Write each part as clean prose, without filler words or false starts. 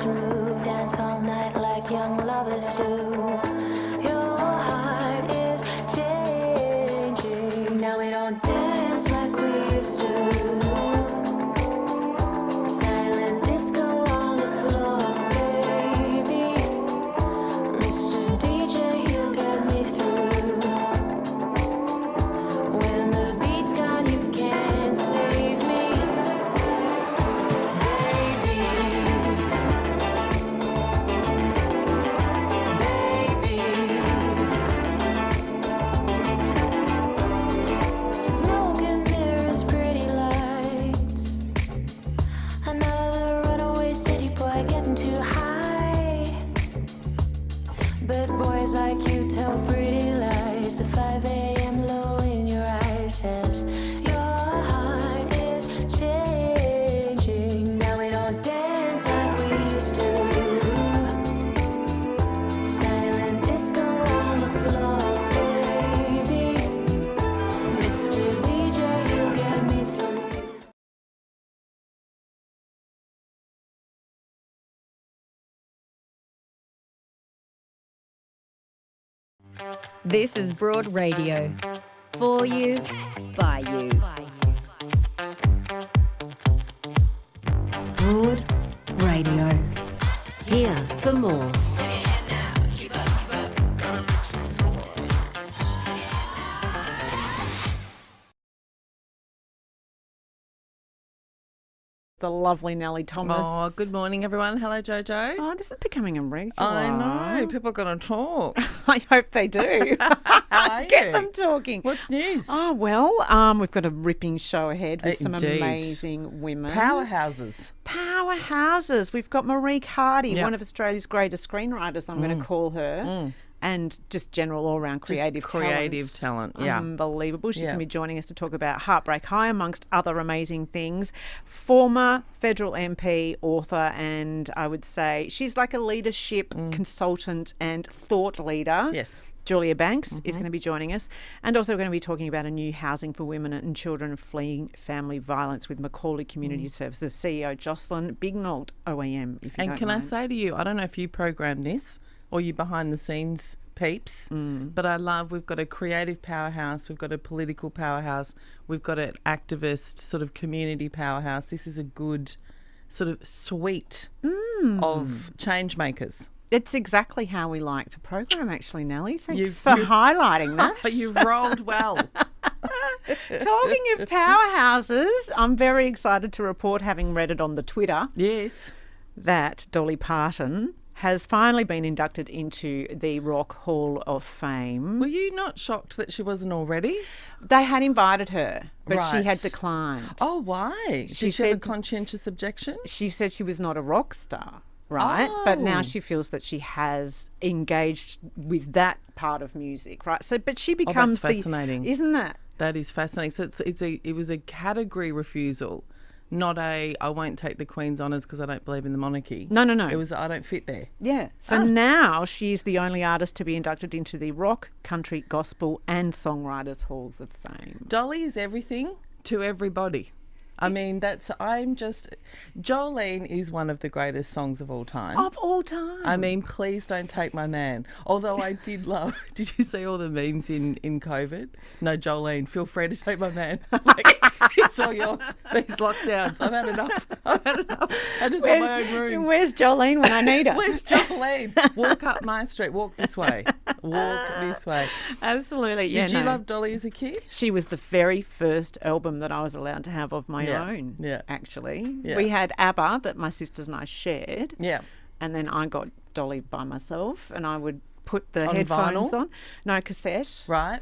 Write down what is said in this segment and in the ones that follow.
to move, dance all night like young lovers do. Your heart is changing. Now we don't dance like we used to. Silent disco on the floor, baby. Mr. DJ, he'll get me through. When the beat's gone, you can't save me, baby. Smoke and mirrors, pretty lights. Another runaway city boy getting too high. But boys like you tell pretty lies. The 5 a.m. low in your eyes says your heart is changing. Now we don't dance like we used to. Silent disco on the floor, baby. Mr. DJ, you'll get me through. This is Broad Radio. For you, by you. Broad Radio. Here for more. The lovely Nelly Thomas. Oh, good morning, everyone. Hello, Jojo. Oh, this is becoming a regular. I know. People are going to talk. I hope they do. Are Get you? them talking. What's news? Oh, well, we've got a ripping show ahead with some Indeed. amazing women. Powerhouses. Powerhouses. We've got Marieke Hardy, Yep. one of Australia's greatest screenwriters, I'm going to call her. And just general all-round creative talent. Yeah. Unbelievable. She's Yeah. going to be joining us to talk about Heartbreak High, amongst other amazing things. Former federal MP, author, and I would say she's like a leadership consultant and thought leader. Yes. Julia Banks is going to be joining us. And also we're going to be talking about a new housing for women and children fleeing family violence with McCauley Community Services CEO Jocelyn Bignold OAM, if you And don't can I mind. say to you, I don't know if you program this or you behind-the-scenes peeps, but we've got a creative powerhouse, we've got a political powerhouse, we've got an activist sort of community powerhouse. This is a good sort of suite of change makers. It's exactly how we like to program, actually, Nelly. Thanks You've- for highlighting that. But you've rolled well. Talking of powerhouses, I'm very excited to report, having read it on the Twitter, Yes. that Dolly Parton has finally been inducted into the Rock Hall of Fame. Were you not shocked that she wasn't already? They had invited her, but she Right. had declined. Oh, why? She Did she have a said- conscientious objection? She said she was not a rock star, right? But now Oh. she feels that she has engaged with that part of music, right? So, but she that's becomes fascinating. isn't that? That is fascinating. So it was a category refusal, not a I won't take the Queen's honours because I don't believe in the monarchy. No. It was I don't fit there. Yeah. So now she's the only artist to be inducted into the Rock, Country, Gospel and Songwriters Halls of Fame. Dolly is everything to everybody. I mean, Jolene is one of the greatest songs of all time. Of all time. I mean, please don't take my man. Although I did love, did you see all the memes in COVID? No, Jolene, feel free to take my man. Like, it's all yours. These lockdowns. I've had enough. I just want my own room. Where's Jolene when I need her? Where's Jolene? Walk up my street. Walk this way. Walk this way. Absolutely. Yeah, Did you no. love Dolly as a kid? She was the very first album that I was allowed to have of my Yeah, own, yeah. actually. Yeah. We had ABBA that my sisters and I shared. Yeah. And then I got Dolly by myself and I would put the On headphones vinyl? on. No, cassette. Right.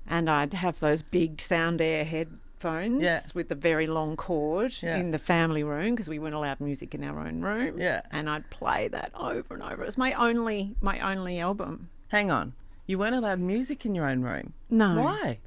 And I'd have those big Sound Air headphones Yeah. with the very long cord Yeah. in the family room because we weren't allowed music in our own room. Yeah. And I'd play that over and over. It was my only album. Hang on. You weren't allowed music in your own room. No. Why?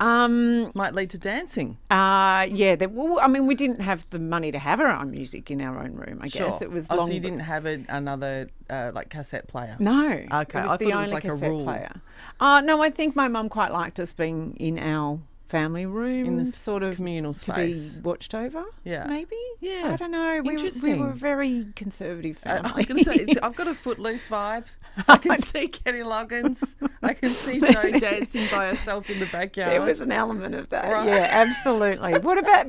Might lead to dancing. Yeah. We didn't have the money to have our own music in our own room, I guess. It was long. So you didn't have another like cassette player? No. Okay. It I was thought the it was only like a cassette rule. player. No, I think my mum quite liked us being in our family room, In this sort of communal to be space. watched over. Yeah. Maybe. Yeah. I don't know. We Interesting. were a very conservative family. I was going to say, I've got a Footloose vibe. I can see Kenny Loggins. I can see Jo dancing by herself in the backyard. There was an element of that. Right. Yeah, absolutely.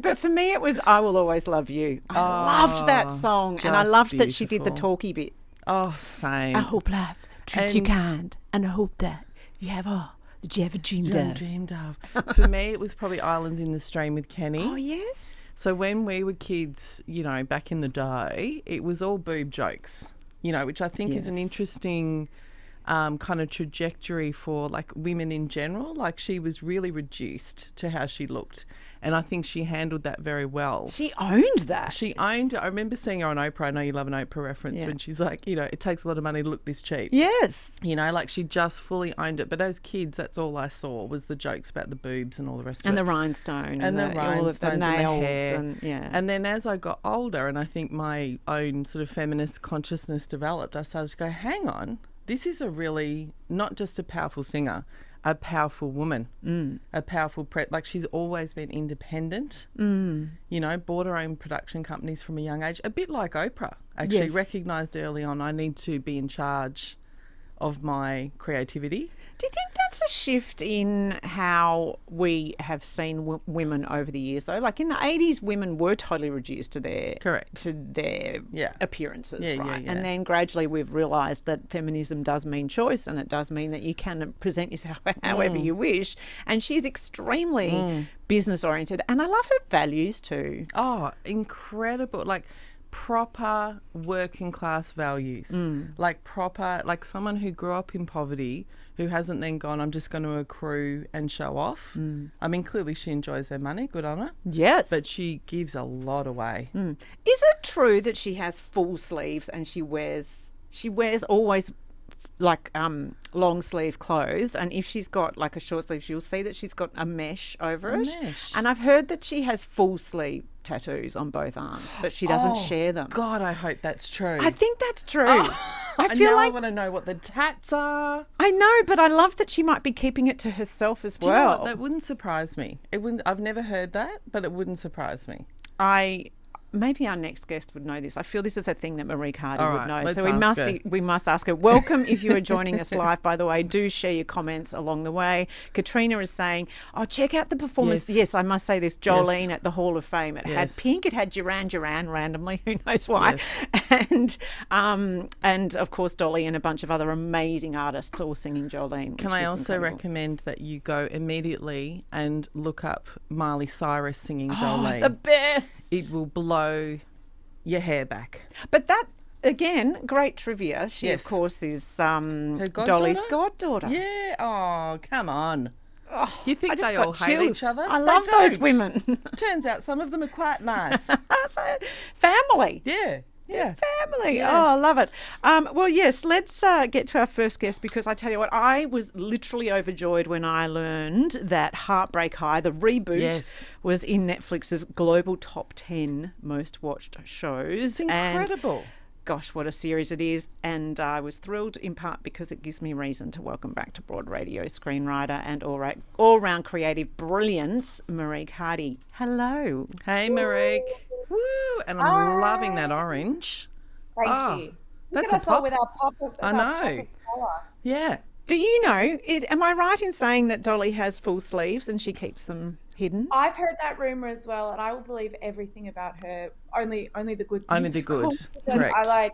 But for me, it was I Will Always Love You. I loved that song. And I just loved that she did the beautiful. talkie bit. Oh, same. I hope life treats you And- kind. And I hope that you have all that you ever dreamed of. Dreamed of. For me, it was probably Islands in the Stream with Kenny. Oh, yes. So when we were kids, back in the day, it was all boob jokes, which I think is an interesting kind of trajectory for like women in general. Like she was really reduced to how she looked. And I think she handled that very well. She owned that. She owned it. I remember seeing her on Oprah. I know you love an Oprah reference Yeah. when she's like, it takes a lot of money to look this cheap. Yes. Like she just fully owned it. But as kids, that's all I saw was the jokes about the boobs and all the rest of And it. the rhinestone. And the all of the rhinestones and the nails. hair. And, yeah. And then as I got older and I think my own sort of feminist consciousness developed, I started to go, hang on, this is a really, not just a powerful singer, a powerful woman, a powerful like she's always been independent, bought her own production companies from a young age, a bit like Oprah, actually Yes. recognised early on I need to be in charge of my creativity. Do you think that's a shift in how we have seen women over the years, though? Like in the 80s, women were totally reduced to their Yeah. appearances, Yeah, right? yeah. And then gradually we've realised that feminism does mean choice, and it does mean that you can present yourself however you wish. And she's extremely business oriented, and I love her values too. Oh, incredible. Like proper working class values. Like someone who grew up in poverty, who hasn't then gone, I'm just going to accrue and show off. I mean, clearly she enjoys her money, good on her. Yes. But she gives a lot away. Is it true that she has full sleeves and she wears always like long sleeve clothes, and if she's got like a short sleeve, you'll see that she's got a mesh over it. And I've heard that she has full sleeve tattoos on both arms, but she doesn't share them. God, I hope that's true. I think that's true. I feel like I want to know what the tats are. I know, but I love that she might be keeping it to herself as Do you know well. what? That wouldn't surprise me. It wouldn't. I've never heard that, but it wouldn't surprise me. Maybe our next guest would know this. I feel this is a thing that Marieke Hardy All would right, know. let's So ask her. we must ask her. Welcome if you are joining us live, by the way. Do share your comments along the way. Katrina is saying, check out the performance. Yes, I must say this. Jolene at the Hall of Fame. It had Pink. It had Duran Duran randomly. Who knows why? Yes. And of course Dolly and a bunch of other amazing artists all singing Jolene. Can I also recommend that you go immediately and look up Miley Cyrus singing Jolene? The best. It will blow your hair back. But that, again, great trivia. She, Yes. of course, is Her Dolly's goddaughter? goddaughter. Yeah. Oh, come on. You think I just they got all hate chills. each other? I They love those don't. women. Turns out some of them are quite nice. Family. Yeah. Yeah. Family. Oh, I love it. Well, yes, let's get to our first guest, because I tell you what, I was literally overjoyed when I learned that Heartbreak High, the reboot, was in Netflix's global top 10 most watched shows. It's incredible. And gosh, what a series it is. And I was thrilled in part because it gives me reason to welcome back to Broad Radio screenwriter and all-round creative brilliance, Marieke Hardy. Hello. Hey, Marieke. Woo! And I'm loving that orange. Thank you. Look That's at us all with our pop. I know. Yeah. Do you know, am I right in saying that Dolly has full sleeves and she keeps them hidden? I've heard that rumor as well, and I will believe everything about her. Only the good things. Only the good. Correct. I like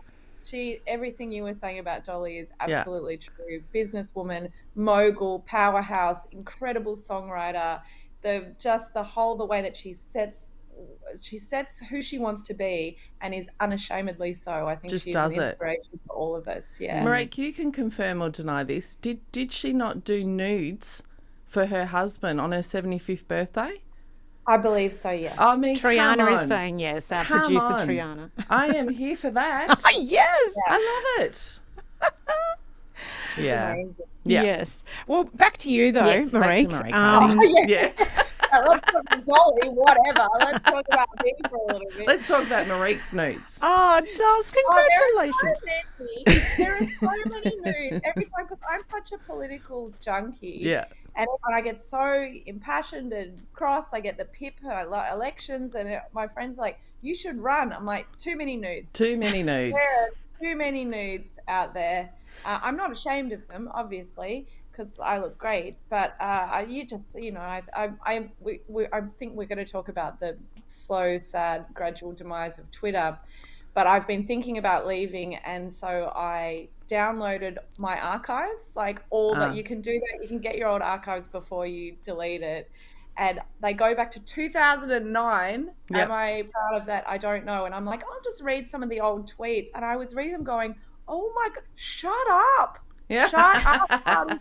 everything you were saying about Dolly is absolutely true. Businesswoman, mogul, powerhouse, incredible songwriter. The way that she sets who she wants to be and is unashamedly so. I think Just she's does an it. inspiration for all of us. Yeah. Marieke, you can confirm or deny this. Did she not do nudes for her husband on her 75th birthday? I believe so, yeah. I mean, Triana is saying yes, our Come producer on. Triana. I am here for that. Yes. I love it. Yeah. Amazing. Yeah. Yes. Well, back to you though, Yes, back to Marieke. Marieke. Yeah. let's talk about Dolly, whatever. Let's talk about me for a little bit. Let's talk about Marique's nudes. Oh, Dolls, congratulations. There are so many nudes every time because I'm such a political junkie. Yeah. And I get so impassioned and cross. I get the pip and I love elections. And my friends are like, you should run. I'm like, too many nudes. Too many nudes. There are too many nudes out there. I'm not ashamed of them, obviously, because I look great. But I think we're going to talk about the slow, sad, gradual demise of Twitter. But I've been thinking about leaving, and so I downloaded my archives, like all that you can do that. You can get your old archives before you delete it. And they go back to 2009. Yep. Am I proud of that? I don't know. And I'm like, I'll just read some of the old tweets. And I was reading them going, oh my God, shut up. Yeah. Shut up.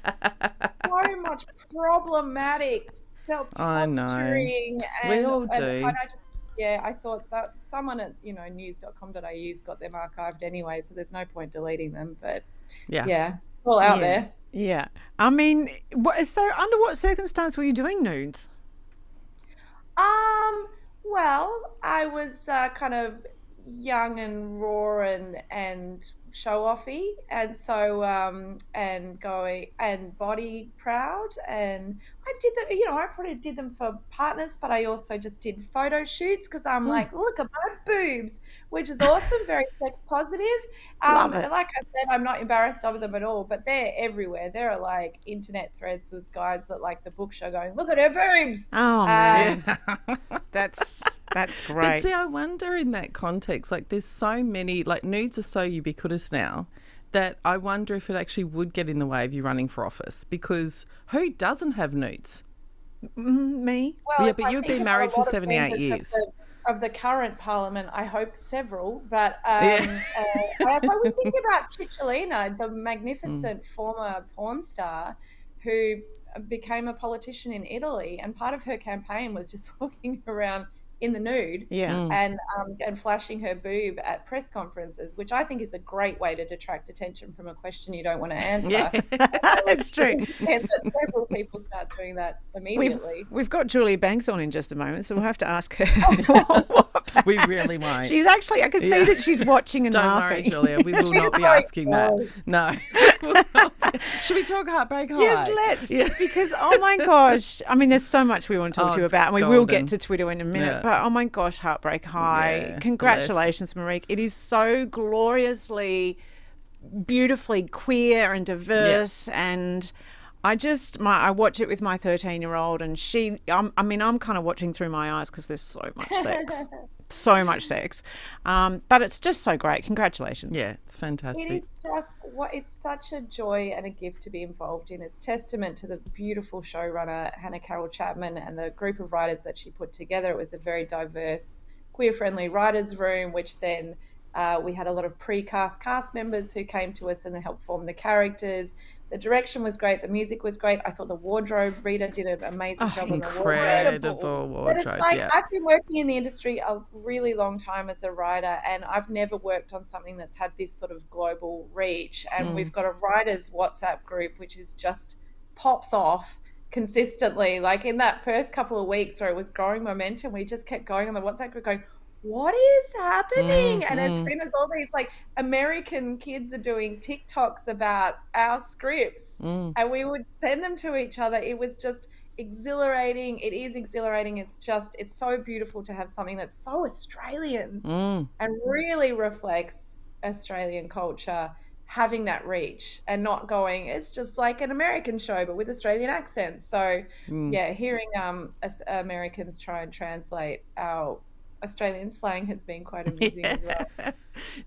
So much problematic self-posturing. We all do. And I thought that someone at, news.com.au's got them archived anyway, so there's no point deleting them. But yeah, all out there. Yeah. I mean, so under what circumstance were you doing nudes? Well, I was kind of young and raw and show-offy, and so and going and body proud, and I did them. I probably did them for partners, but I also just did photo shoots because I'm like, look at my boobs, which is awesome, very sex positive. Love it. Like I said, I'm not embarrassed of them at all, but they're everywhere. There are like internet threads with guys that like the book show going, look at her boobs. Oh man, that's great. But see, I wonder in that context, like there's so many, like nudes are so ubiquitous now that I wonder if it actually would get in the way of you running for office, because who doesn't have nudes? Me. Well, yeah, but you've been married for 78 years. Of the current parliament, I hope several, but if we think about Cicciolina, the magnificent former porn star who became a politician in Italy, and part of her campaign was just walking around in the nude and flashing her boob at press conferences, which I think is a great way to detract attention from a question you don't want to answer. Yeah, it's true. And that several people start doing that immediately. We've got Julia Banks on in just a moment, so we'll have to ask her. We really won't. She's actually, I can see that she's watching and Don't laughing. worry, Julia, we will not be asking that. No. Should we talk Heartbreak High? Yes, let's. Yeah. Because, oh my gosh, I mean, there's so much we want to talk to you about, and we will get to Twitter in a minute, but oh my gosh, Heartbreak High. Congratulations, Marieke. It is so gloriously, beautifully queer and diverse, and I watch it with my 13-year-old, and I'm kind of watching through my eyes because there's so much sex. So much sex. But it's just so great. Congratulations. Yeah, it's fantastic. It is it's such a joy and a gift to be involved in. It's testament to the beautiful showrunner, Hannah Carroll Chapman, and the group of writers that she put together. It was a very diverse, queer-friendly writers' room, which then we had a lot of pre-cast cast members who came to us and they helped form the characters. The direction was great. The music was great. I thought the wardrobe reader did an amazing job on the wardrobe. Incredible wardrobe, but it's like, I've been working in the industry a really long time as a writer, and I've never worked on something that's had this sort of global reach. And we've got a writers WhatsApp group, which is just pops off consistently. Like in that first couple of weeks where it was growing momentum, we just kept going on the WhatsApp group going, what is happening? And as soon as all these like American kids are doing TikToks about our scripts and we would send them to each other, it was just exhilarating. It is exhilarating. It's so beautiful to have something that's so Australian and really reflects Australian culture, having that reach and not going, it's just like an American show but with Australian accents. So hearing Americans try and translate our Australian slang has been quite amusing as well.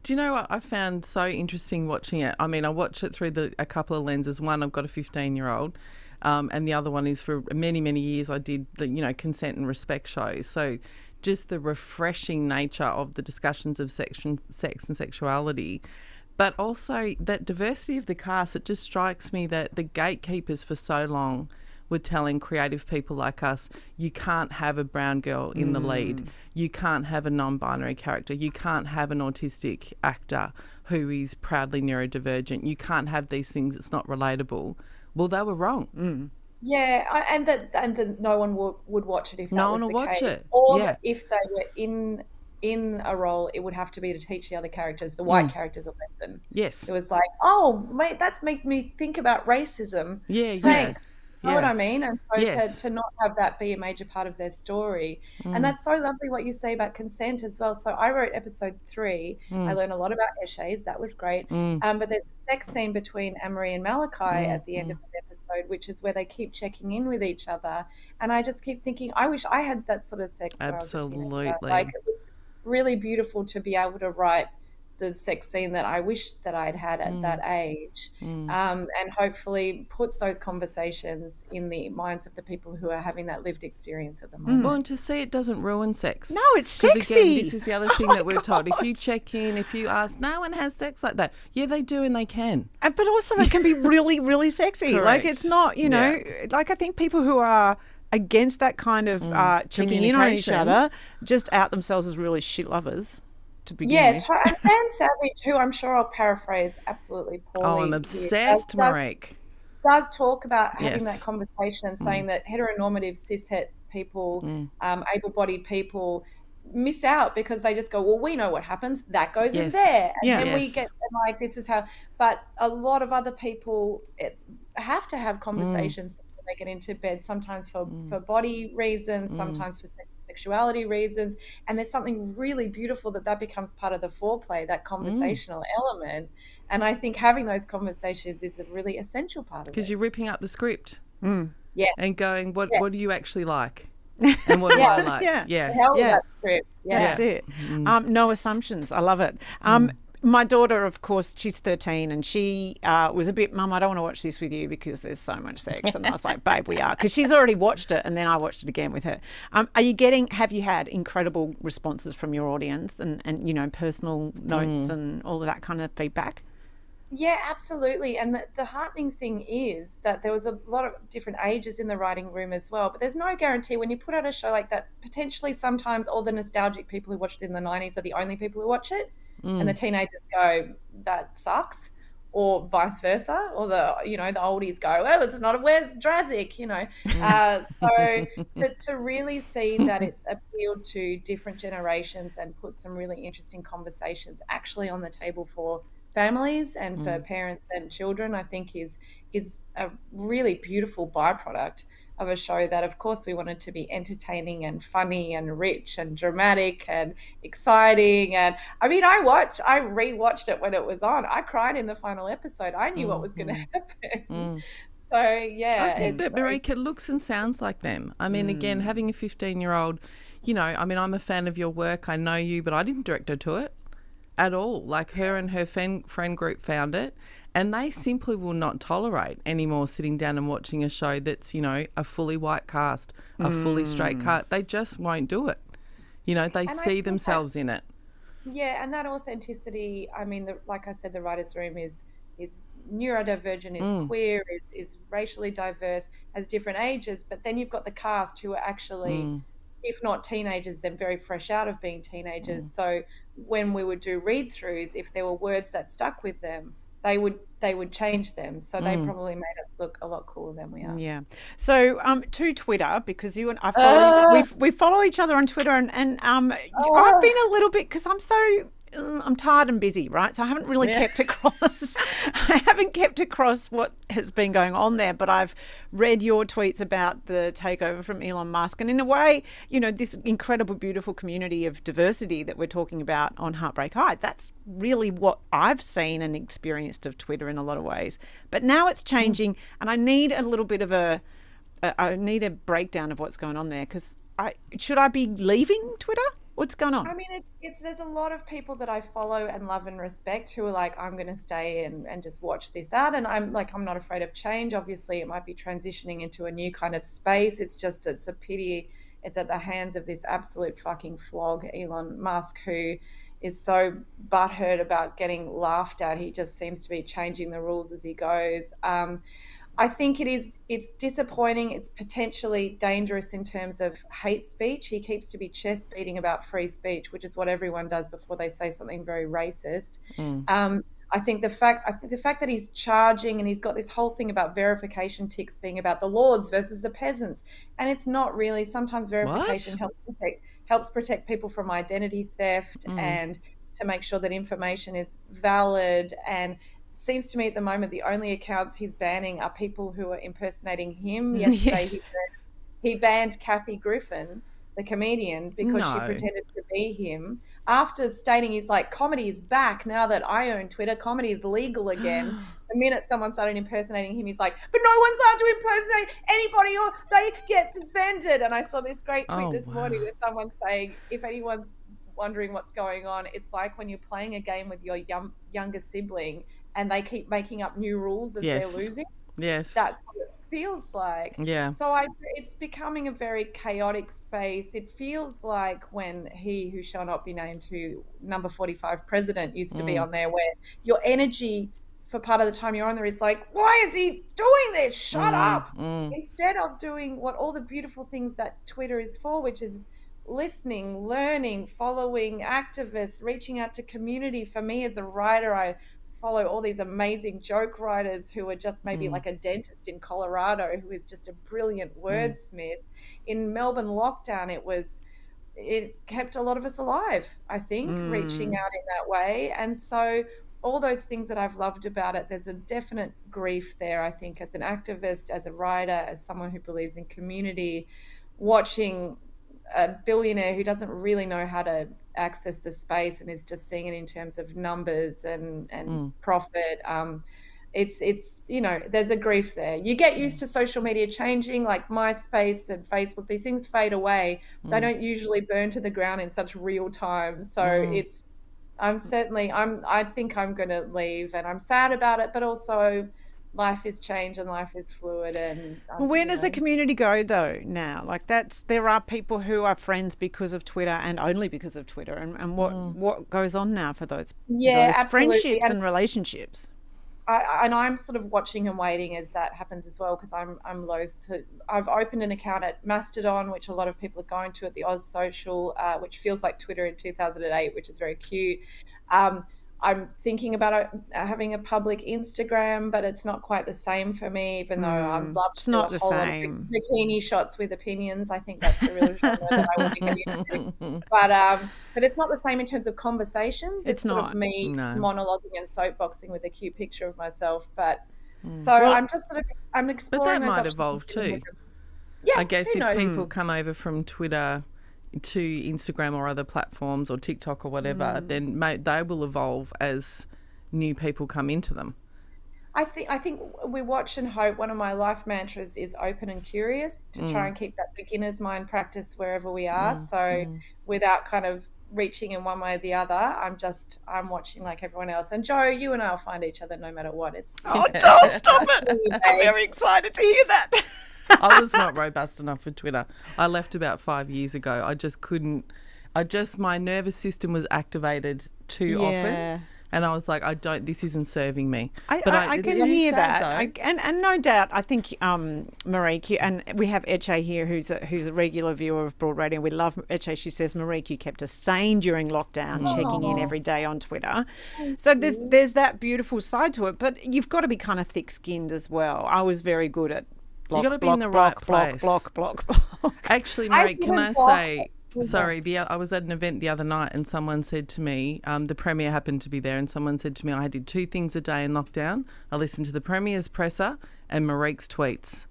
Do you know what I found so interesting watching it? I mean, I watch it through a couple of lenses. One, I've got a 15-year-old, and the other one is for many, many years I did the, consent and respect shows. So just the refreshing nature of the discussions of sex and sexuality, but also that diversity of the cast. It just strikes me that the gatekeepers for so long were telling creative people like us, you can't have a brown girl in the lead, you can't have a non-binary character, you can't have an autistic actor who is proudly neurodivergent, you can't have these things, it's not relatable. Well, they were wrong. and that no one would watch it if that No was one the will watch case, it. or Yeah. that if they were in a role, it would have to be to teach the other characters, the white characters, a lesson. Yes. It was like, oh, mate, that's made me think about racism. Yeah, Thanks. You know what yeah. I mean? And so Yes. to not have that be a major part of their story. And that's so lovely what you say about consent as well. So I wrote episode 3. I learned a lot about eshays. That was great. But there's a sex scene between Anne-Marie and Malachi at the end of the episode, which is where they keep checking in with each other. And I just keep thinking, I wish I had that sort of sex when I was a teenager. Like, it was really beautiful to be able to write the sex scene that I wish that I'd had at that age, and hopefully puts those conversations in the minds of the people who are having that lived experience at the moment. Well, and to see it doesn't ruin sex. No, it's sexy. Again, this is the other thing that we're told. If you check in, if you ask, no one has sex like that. Yeah, they do, and they can. But also it can be really, really sexy. Correct. Like, it's not, you know, like, I think people who are against that kind of checking in on each other just out themselves as really shit lovers. To begin with. And Dan Savage, who I'm sure I'll paraphrase absolutely poorly. Oh, I'm obsessed, Marieke. Does talk about having that conversation and saying that heteronormative cishet people, able-bodied people, miss out because they just go, well, we know what happens. That goes in there. And then we get, like, this is how. But a lot of other people have to have conversations before they get into bed, sometimes for body reasons, sometimes for sexuality reasons, and there's something really beautiful that becomes part of the foreplay, that conversational element. And I think having those conversations is a really essential part of it. Because you're ripping up the script and going, what do you actually like? And what do I like? The hell with that script. That's it. No assumptions. I love it. My daughter, of course, she's 13, and she was a bit, Mum, I don't want to watch this with you because there's so much sex. And I was like, babe, we are. Because she's already watched it, and then I watched it again with her. Have you had incredible responses from your audience and you know, personal notes and all of that kind of feedback? Yeah, absolutely. And the heartening thing is that there was a lot of different ages in the writing room as well. But there's no guarantee when you put out a show like that, potentially sometimes all the nostalgic people who watched it in the 90s are the only people who watch it. And the teenagers go, that sucks, or vice versa, or the oldies go, well, it's not, where's Drazik, you know. So to really see that it's appealed to different generations and put some really interesting conversations actually on the table for families and for parents and children, I think is a really beautiful byproduct of a show that, of course, we wanted to be entertaining and funny and rich and dramatic and exciting. And I mean, I rewatched it when it was on. I cried in the final episode. I knew what was going to happen. So I think that Marieke looks and sounds like them. I mean, again, having a 15-year-old, you know, I mean, I'm a fan of your work. I know you, but I didn't direct her to it at all. Like, her and her friend group found it, and they simply will not tolerate anymore sitting down and watching a show that's, you know, a fully white cast, a fully straight cast. They just won't do it. You know, they see themselves in it. Yeah, and that authenticity, I mean, like I said, the writers' room is neurodivergent, is queer, is racially diverse, has different ages, but then you've got the cast who are actually, if not teenagers, then very fresh out of being teenagers. So when we would do read-throughs, if there were words that stuck with them, they would change them. So they probably made us look a lot cooler than we are. Yeah. So to Twitter, because you and I follow, we follow each other on Twitter, and I've been a little bit, because I'm tired and busy, right? So I haven't really kept across. I haven't kept across what has been going on there, but I've read your tweets about the takeover from Elon Musk, and in a way, you know, this incredible, beautiful community of diversity that we're talking about on Heartbreak High. That's really what I've seen and experienced of Twitter in a lot of ways. But now it's changing, and I need a little bit of a breakdown of what's going on there, because should I be leaving Twitter? What's going on? I mean, there's a lot of people that I follow and love and respect who are like, I'm going to stay and just watch this out. And I'm not afraid of change. Obviously, it might be transitioning into a new kind of space. It's a pity. It's at the hands of this absolute fucking flog, Elon Musk, who is so butthurt about getting laughed at. He just seems to be changing the rules as he goes. I think it's disappointing. It's potentially dangerous in terms of hate speech. He keeps to be chest beating about free speech, which is what everyone does before they say something very racist. I think the fact that he's charging, and he's got this whole thing about verification ticks being about the lords versus the peasants, and it's not really. Sometimes verification helps protect people from identity theft and to make sure that information is valid. And it seems to me at the moment the only accounts he's banning are people who are impersonating him. Yesterday he banned Kathy Griffin, the comedian, because she pretended to be him, after stating he's like, comedy is back now that I own Twitter, comedy is legal again. The minute someone started impersonating him, he's like, but no one's allowed to impersonate anybody or they get suspended. And I saw this great tweet this morning with someone saying, if anyone's wondering what's going on, it's like when you're playing a game with your younger sibling and they keep making up new rules as they're losing. Yes. That's what it feels like. Yeah. So it's becoming a very chaotic space. It feels like when he who shall not be named, who number 45 president used to be on there, where your energy for part of the time you're on there is like, why is he doing this? Shut up. Instead of doing what all the beautiful things that Twitter is for, which is listening, learning, following activists, reaching out to community. For me as a writer, I follow all these amazing joke writers who are just maybe like a dentist in Colorado who is just a brilliant wordsmith. In Melbourne lockdown, it kept a lot of us alive, I think, reaching out in that way. And so all those things that I've loved about it, there's a definite grief there, I think, as an activist, as a writer, as someone who believes in community, watching a billionaire who doesn't really know how to access the space and is just seeing it in terms of numbers and profit. It's there's a grief there. You get used to social media changing, like MySpace and Facebook. These things fade away. They don't usually burn to the ground in such real time. So I think I'm going to leave, and I'm sad about it, but also life is change and life is fluid. And where does the community go though now? Like there are people who are friends because of Twitter and only because of Twitter, and what goes on now for those friendships and relationships? I'm sort of watching and waiting as that happens as well, because I'm loath to. I've opened an account at Mastodon, which a lot of people are going to, at the Oz Social, which feels like Twitter in 2008, which is very cute. I'm thinking about having a public Instagram, but it's not quite the same for me, even though I'd love to do a whole lot of bikini shots with opinions. I think that's a real genre that I want to get into. But it's not the same in terms of conversations. It's not sort of me monologuing and soapboxing with a cute picture of myself. But I'm just sort of exploring. But that might evolve too. Yeah, I guess if people come over from Twitter to Instagram or other platforms or TikTok or whatever, then they will evolve as new people come into them. I think we watch and hope. One of my life mantras is open and curious, to try and keep that beginner's mind practice wherever we are. Without kind of reaching in one way or the other, I'm watching like everyone else. And Jo, you and I will find each other no matter what. Don't stop it. I'm very excited to hear that. I was not robust enough for Twitter. I left about 5 years ago. I just couldn't. My nervous system was activated too often. And I was like, this isn't serving me. I can hear that. And no doubt, I think Marieke, and we have Eche here who's a regular viewer of Broad Radio. We love Eche. She says Marieke kept us sane during lockdown, checking in every day on Twitter. So there's that beautiful side to it. But you've got to be kind of thick-skinned as well. I was very good at you got to be in the right place. Block. Actually, Marieke, can I say, sorry, I was at an event the other night and someone said to me, the Premier happened to be there, and someone said to me, I did 2 things a day in lockdown. I listened to the Premier's presser and Marique's tweets.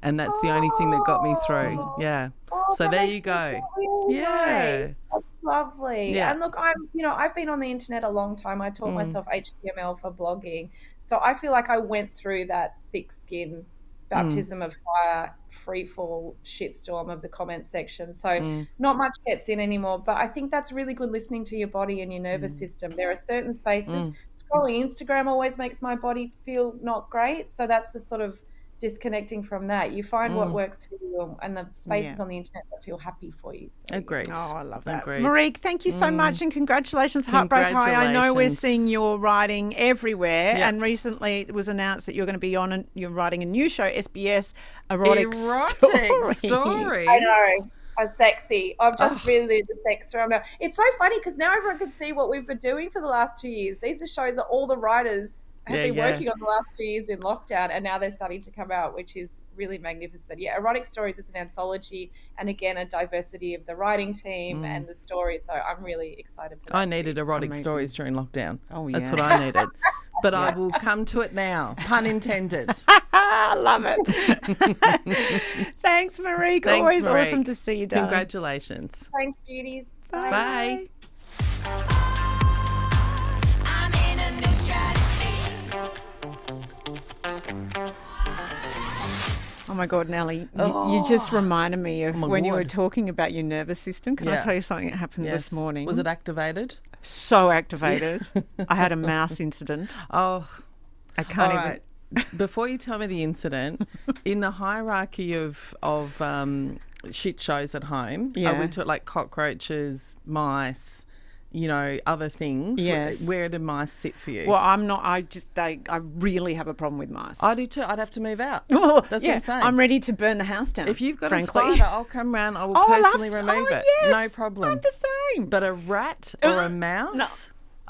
And that's the only thing that got me through. Yeah. So there you go. Yeah. That's lovely. Yeah. And look, I've been on the internet a long time. I taught myself HTML for blogging. So I feel like I went through that thick skin baptism of fire, free fall shitstorm of the comment section. So not much gets in anymore. But I think that's really good, listening to your body and your nervous system. There are certain spaces. Scrolling Instagram always makes my body feel not great. So that's the sort of disconnecting from that. You find what works for you and the spaces on the internet that feel happy for you. So, agreed. Oh, I love that. Agreed. Marieke, thank you so much, and congratulations, Heartbreak High. I know we're seeing your writing everywhere, and recently it was announced that you're going to be on you're writing a new show, SBS Erotic Story. I know. are sexy. I'm just really the sex around now. It's so funny because now everyone can see what we've been doing for the last 2 years. These are shows that all the writers have been working on the last 2 years in lockdown, and now they're starting to come out, which is really magnificent. Yeah, Erotic Stories is an anthology, and again, a diversity of the writing team and the stories. So I'm really excited for that. I needed erotic stories during lockdown. Oh, yeah. That's what I needed. But I will come to it now. Pun intended. I love it. Thanks, Marieke. Thanks, Always Marieke. awesome to see you, darling. Congratulations. Thanks, beauties. Bye. I'm in a new stratosphere. Oh my God, Nelly, you just reminded me of when you were God. talking about your nervous system. Can I Yeah. tell you something that happened this morning? Was it activated? So activated. I had a mouse incident. Oh, I can't all even. right. Before you tell me the incident, in the hierarchy of shit shows at home, Yeah. we took like cockroaches, mice, other things. Yes. Where do mice sit for you? Well, I'm not. I really have a problem with mice. I do too. I'd have to move out. Well, That's yeah, what I'm saying. I'm ready to burn the house down. If you've got frankly. a spider, I'll come round. I will I love personally remove it. yes, No problem. I'm the same. But a rat or a mouse? No.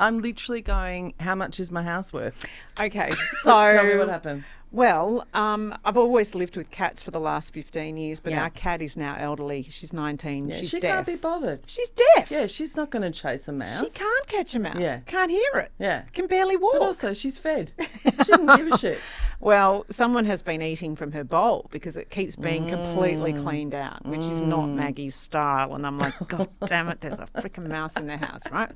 I'm literally going, how much is my house worth? Okay, so Tell me what happened. Well, I've always lived with cats for the last 15 years, but Yeah. our cat is now elderly. She's 19. Yeah, She's she deaf. can't be bothered. She's deaf. Yeah, she's not going to chase a mouse. She can't catch a mouse. Yeah. Can't hear it. Yeah. Can barely walk. But also, she's fed. She didn't give a shit. Well, someone has been eating from her bowl because it keeps being completely cleaned out, which is not Maggie's style. And I'm like, God damn it, there's a freaking mouse in the house, right?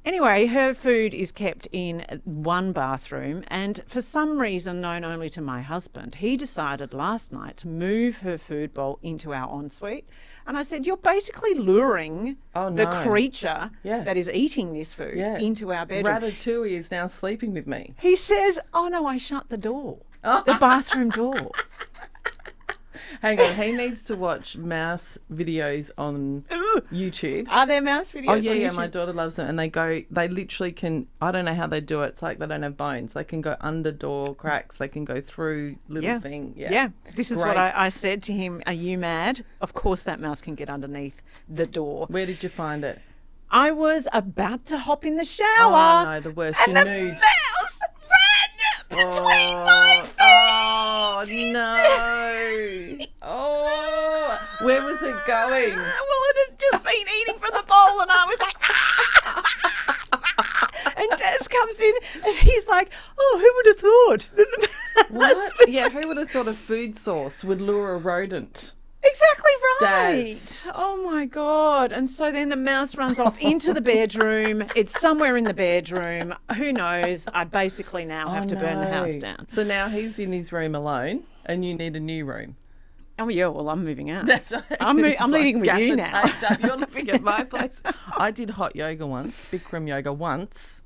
Anyway, her food is kept in one bathroom, and for some reason known only to my husband, he decided last night to move her food bowl into our ensuite. And I said, you're basically luring the creature that is eating this food into our bedroom. Ratatouille is now sleeping with me. He says, oh no, I shut the door, the bathroom door. Hang on, he needs to watch mouse videos on YouTube. Are there mouse videos? Oh, yeah, on yeah, YouTube? my daughter loves them. And they literally can, I don't know how they do it. It's like they don't have bones. They can go under door cracks. They can go through little thing. Yeah. This is what I said to him. Are you mad? Of course that mouse can get underneath the door. Where did you find it? I was about to hop in the shower. Oh, no, the worst. And You're the nude. mouse ran between my feet. Oh, no. Oh, where was it going? Well, it had just been eating from the bowl, and I was like, and Des comes in, and he's like, "Oh, who would have thought?" that the mouse What? would-" Yeah, who would have thought a food source would lure a rodent? Exactly right. Des. Oh my God. And so then the mouse runs off into the bedroom. It's somewhere in the bedroom. Who knows? I basically now have to burn the house down. So now he's in his room alone, and you need a new room. Oh yeah, well I'm moving out. That's right. I'm It's leaving with you gaffer now. taped up. You're living at my place. I did hot yoga once, Bikram yoga once.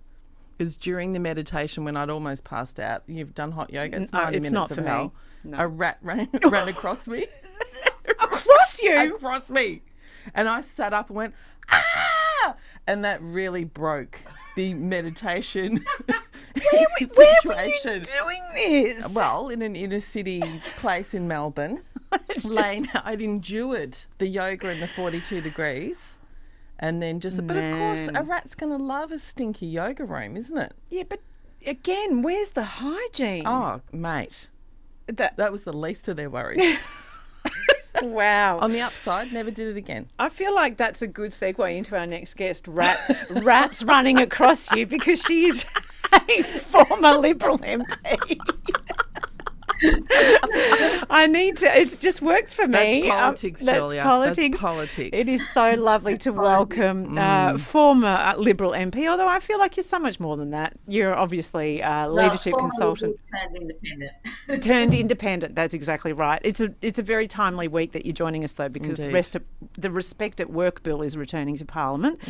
Because during the meditation when I'd almost passed out, you've done hot yoga, it's 90 it's minutes not of for me. hell. No. A rat ran across me. Across you? Across me. And I sat up and went, ah! And that really broke the meditation Where were you situation. doing this? Well, in an inner city place in Melbourne, I'd endured the yoga in the 42 degrees. And then but of course, a rat's going to love a stinky yoga room, isn't it? Yeah, but again, where's the hygiene? Oh, mate. That was the least of their worries. Wow. On the upside, never did it again. I feel like that's a good segue into our next guest, Rats running across you, because she's a former Liberal MP. I need to. It just works for me. That's politics, Julia. That's politics. That's politics. It is so lovely to welcome former Liberal MP. Although I feel like you're so much more than that. You're obviously a leadership consultant. Turned independent. That's exactly right. It's a very timely week that you're joining us though, because the Respect at Work bill is returning to Parliament,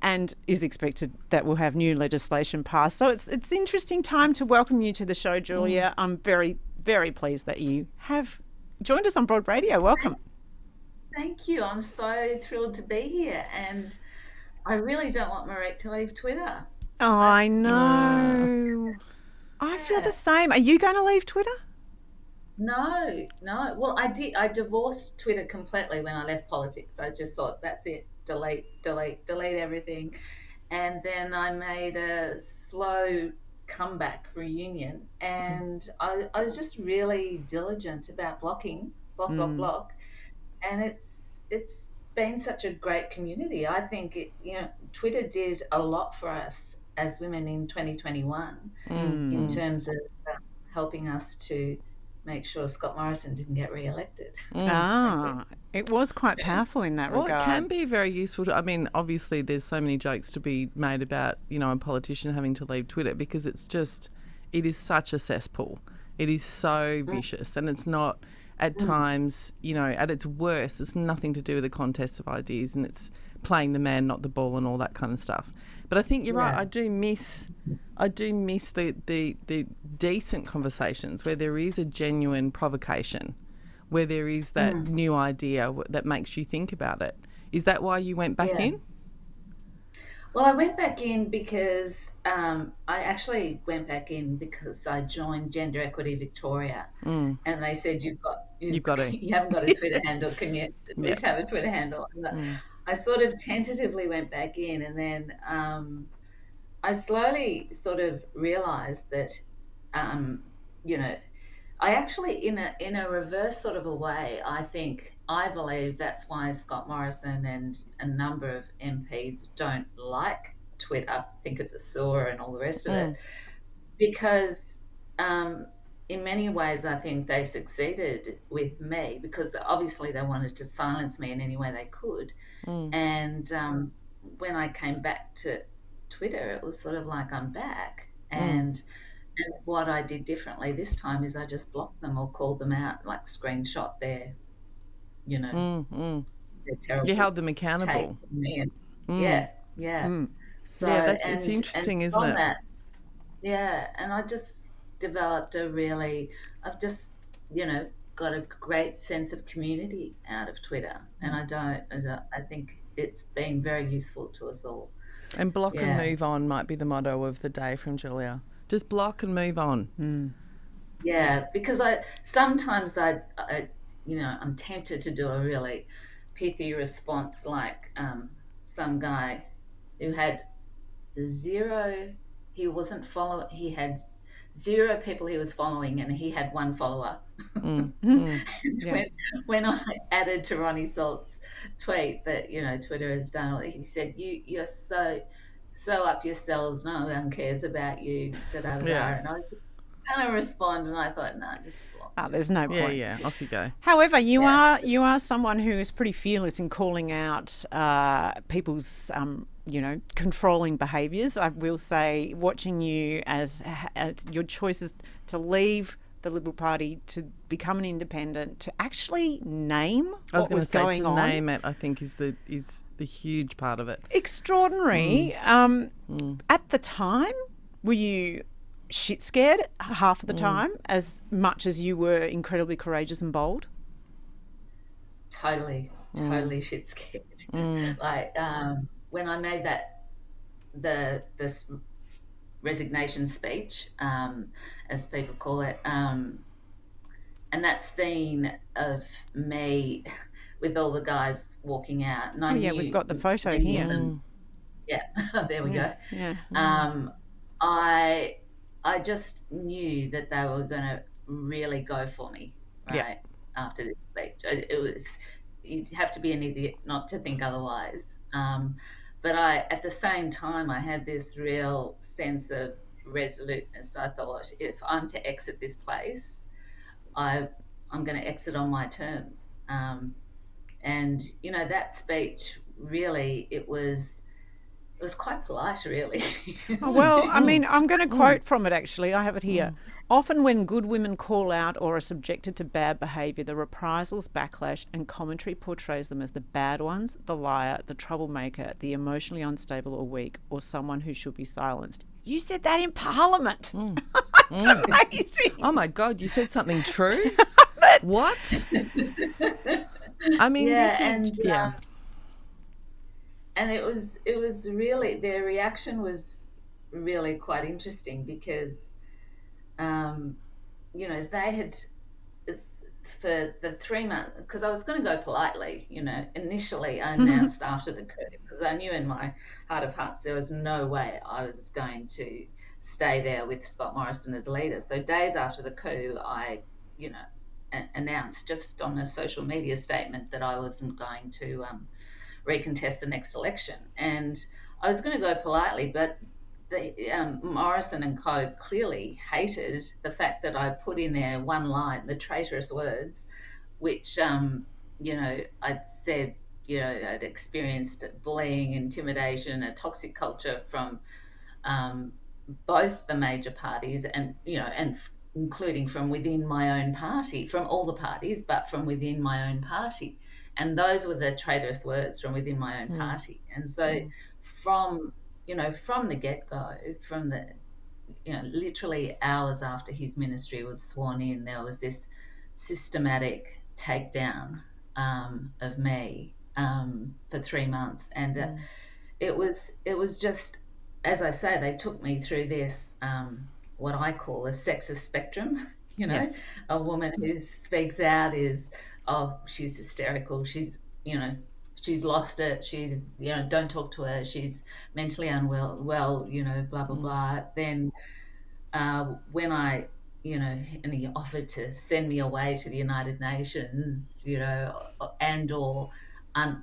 and is expected that we'll have new legislation passed. So it's interesting time to welcome you to the show, Julia. I'm very, very pleased that you have joined us on Broad Radio. Welcome. Thank you. I'm so thrilled to be here, and I really don't want Marieke to leave Twitter. Oh, I know. I feel the same. Are you going to leave Twitter? No, no. Well, I did. I divorced Twitter completely when I left politics. I just thought, that's it. Delete, delete, delete everything. And then I made a slow comeback reunion, and I was just really diligent about blocking, block, block, block. And it's been such a great community. I think Twitter did a lot for us as women in 2021 in terms of helping us to make sure Scott Morrison didn't get re-elected. It was quite powerful in that Well, regard. it can be very useful. I mean, obviously, there's so many jokes to be made about, a politician having to leave Twitter, because it is such a cesspool. It is so vicious, and it's not, at times, at its worst, it's nothing to do with a contest of ideas, and it's playing the man, not the ball, and all that kind of stuff. But I think you're right. I do miss the decent conversations where there is a genuine provocation, where there is that new idea that makes you think about it. Is that why you went back in? Well, I went back in because I actually went back in because I joined Gender Equity Victoria, and they said you've got to. You haven't got a Twitter handle. Can you at least have a Twitter handle? And I sort of tentatively went back in, and then I slowly sort of realised that, I actually, in a reverse sort of a way, I believe that's why Scott Morrison and a number of MPs don't like Twitter, think it's a sewer and all the rest of it, because in many ways I think they succeeded with me, because obviously they wanted to silence me in any way they could. And when I came back to Twitter, it was sort of like, I'm back. And what I did differently this time is I just blocked them or called them out, like screenshot their, their terrible. You held them accountable. takes on me. So it's interesting, isn't it? That, and I just developed I've just, got a great sense of community out of Twitter, and I think it's been very useful to us all. And block and move on might be the motto of the day from Julia. Just block and move on. Yeah, because sometimes I'm tempted to do a really pithy response, like some guy who had he had 0 people he was following, and he had 1 follower. When I added to Ronnie Salt's tweet that, Twitter has done, he said, you're so up yourselves, no one cares about you, and I was going to respond, and I thought, no, just block. There's no point. Yeah, off you go. However, you are someone who is pretty fearless in calling out people's controlling behaviours. I will say, watching you as your choices to leave the Liberal Party, to become an independent, to actually name what was going on. Name it, I think, is the huge part of it. Extraordinary. At the time, were you shit scared half of the time, as much as you were incredibly courageous and bold? Totally shit scared. Like when I made this resignation speech, as people call it, and that scene of me with all the guys walking out. And we've got the photo here. There we go. I just knew that they were going to really go for me, right, after this speech. You'd have to be an idiot not to think otherwise. But at the same time, I had this real sense of resoluteness. I thought, if I'm to exit this place, I'm going to exit on my terms. And that speech, really, it was quite polite, really. Well, I mean, I'm going to quote from it, actually. I have it here. Often when good women call out or are subjected to bad behaviour, the reprisals, backlash and commentary portrays them as the bad ones, the liar, the troublemaker, the emotionally unstable or weak, or someone who should be silenced. You said that in Parliament. That's amazing. Oh, my God, you said something true? What? I mean, and it was really, their reaction was really quite interesting, because they for the 3 months, because I was going to go politely, initially I announced after the coup, because I knew in my heart of hearts there was no way I was going to stay there with Scott Morrison as leader. So days after the coup, I, announced just on a social media statement that I wasn't going to recontest the next election. And I was going to go politely, but Morrison and co clearly hated the fact that I put in there one line, the traitorous words, which, I'd said, I'd experienced bullying, intimidation, a toxic culture from both the major parties and including from within my own party, from all the parties, but from within my own party. And those were the traitorous words from within my own party. And so from the get-go, from the, literally hours after his ministry was sworn in, there was this systematic takedown of me for 3 months. And it was just, as I say, they took me through this, what I call a sexist spectrum, Yes. A woman who speaks out is, she's hysterical, she's lost it, she's, don't talk to her, she's mentally unwell, blah, blah, blah. Then when I, and he offered to send me away to the United Nations, and or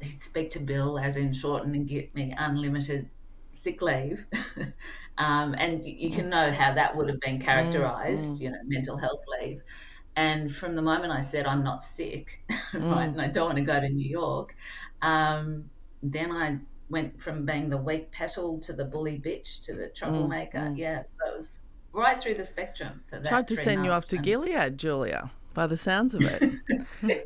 he'd speak to Bill, as in Shorten, and give me unlimited sick leave. And you can know how that would have been characterised, mental health leave. And from the moment I said I'm not sick, right, and I don't want to go to New York, then I went from being the weak petal to the bully bitch to the troublemaker. Yeah, so it was right through the spectrum for that. Tried to send you off to Gilead, Julia, by the sounds of it.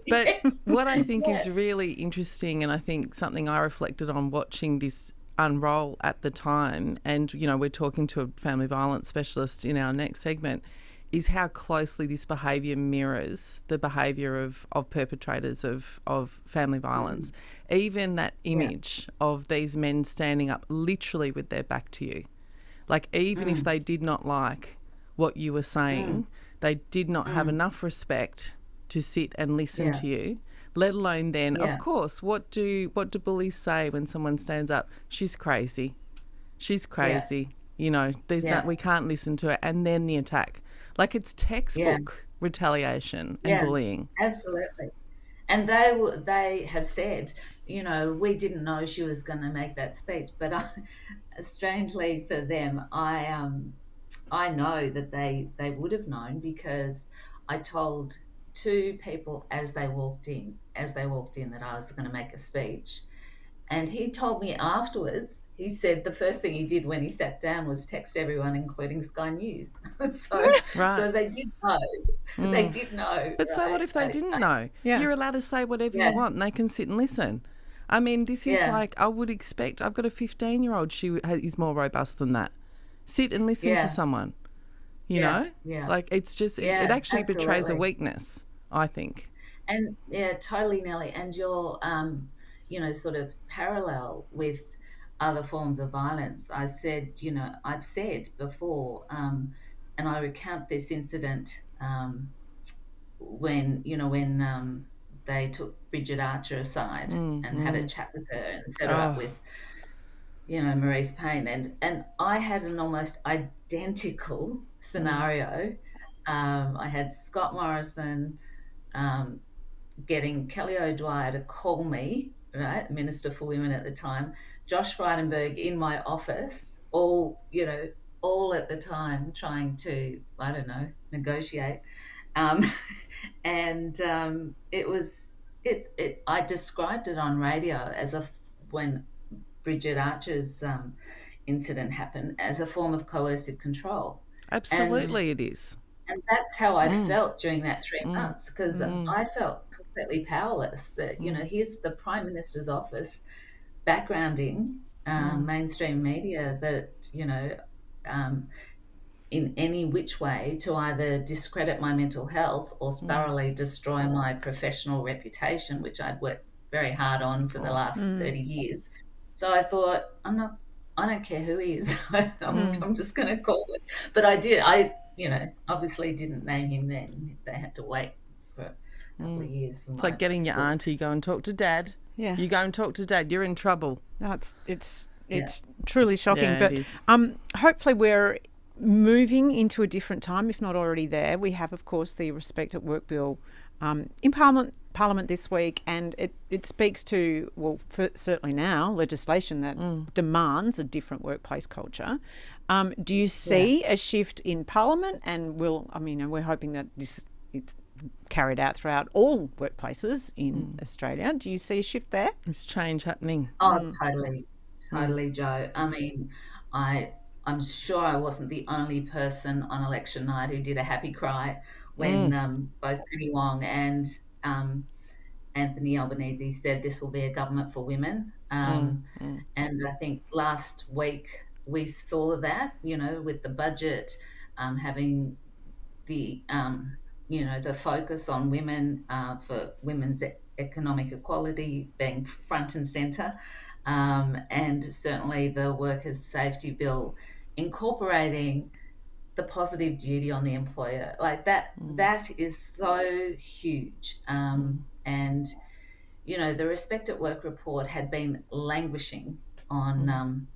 But what I think is really interesting, and I think something I reflected on watching this unroll at the time, and we're talking to a family violence specialist in our next segment, is how closely this behaviour mirrors the behaviour of perpetrators of family violence. Even that image of these men standing up literally with their back to you. Like, even if they did not like what you were saying, they did not have enough respect to sit and listen to you, let alone then, of course, what do bullies say when someone stands up? She's crazy. She's crazy. There's we can't listen to her. And then the attack. Like, it's textbook retaliation and bullying. Absolutely. And they have said, we didn't know she was going to make that speech. But strangely for them, I know that they would have known, because I told two people as they walked in that I was going to make a speech. And he told me afterwards, he said the first thing he did when he sat down was text everyone, including Sky News. So they did know. They did know. But so what if they didn't know? You're allowed to say whatever you want, and they can sit and listen. I mean, this is like, I would expect, I've got a 15-year-old, she is more robust than that. Sit and listen to someone, you know? Yeah. Like, it's just, it actually betrays a weakness, I think. And totally, Nelly. And you're, sort of parallel with other forms of violence. I've said before, and I recount this incident when they took Bridget Archer aside and had a chat with her and set her up with, Maurice Payne. And I had an almost identical scenario. I had Scott Morrison getting Kelly O'Dwyer to call me, right, Minister for Women at the time, Josh Frydenberg in my office, all at the time trying to, negotiate. I described it on radio as when Bridget Archer's incident happened, as a form of coercive control. Absolutely, it is. And that's how I felt during that 3 months, because I felt completely powerless. Here's the Prime Minister's office backgrounding mainstream media that, in any which way to either discredit my mental health or thoroughly destroy my professional reputation, which I'd worked very hard on for the last 30 years. So I thought, I don't care who he is. I'm just going to call it. But I did. I obviously didn't name him then. They had to wait for couple of years. It's like getting your auntie, go and talk to dad. Yeah. You go and talk to dad, you're in trouble. No, it's truly shocking. Yeah, but it is. Hopefully we're moving into a different time, if not already there. We have, of course, the Respect at Work Bill in Parliament this week, and it speaks to, well, certainly now, legislation that demands a different workplace culture. Do you see a shift in Parliament? And we're hoping that it's carried out throughout all workplaces in Australia. Do you see a shift there? There's change happening. Oh, totally, Jo. I mean, I'm sure I wasn't the only person on election night who did a happy cry when both Penny Wong and Anthony Albanese said this will be a government for women. And I think last week we saw that, with the budget having the, the focus on women for women's economic equality being front and centre. And certainly the Workers' Safety Bill incorporating the positive duty on the employer. Like that is so huge. And, the Respect at Work report had been languishing on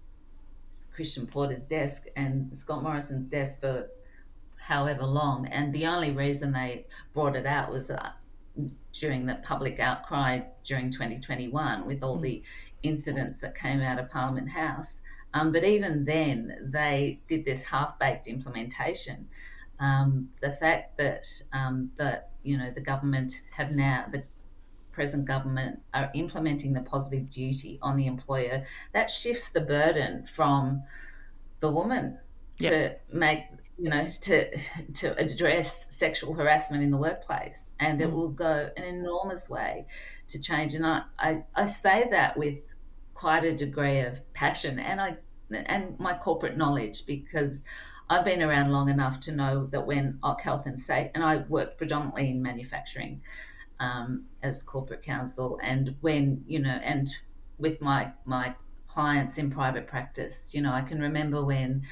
Christian Porter's desk and Scott Morrison's desk for however long. And the only reason they brought it out was during the public outcry during 2021 with all the incidents that came out of Parliament House. But even then, they did this half-baked implementation. The fact that the government the present government are implementing the positive duty on the employer, that shifts the burden from the woman to make, to address sexual harassment in the workplace, and it will go an enormous way to change. And I say that with quite a degree of passion and my corporate knowledge, because I've been around long enough to know that when OC Health and Safety, and I work predominantly in manufacturing as corporate counsel, and when, and with my clients in private practice, I can remember when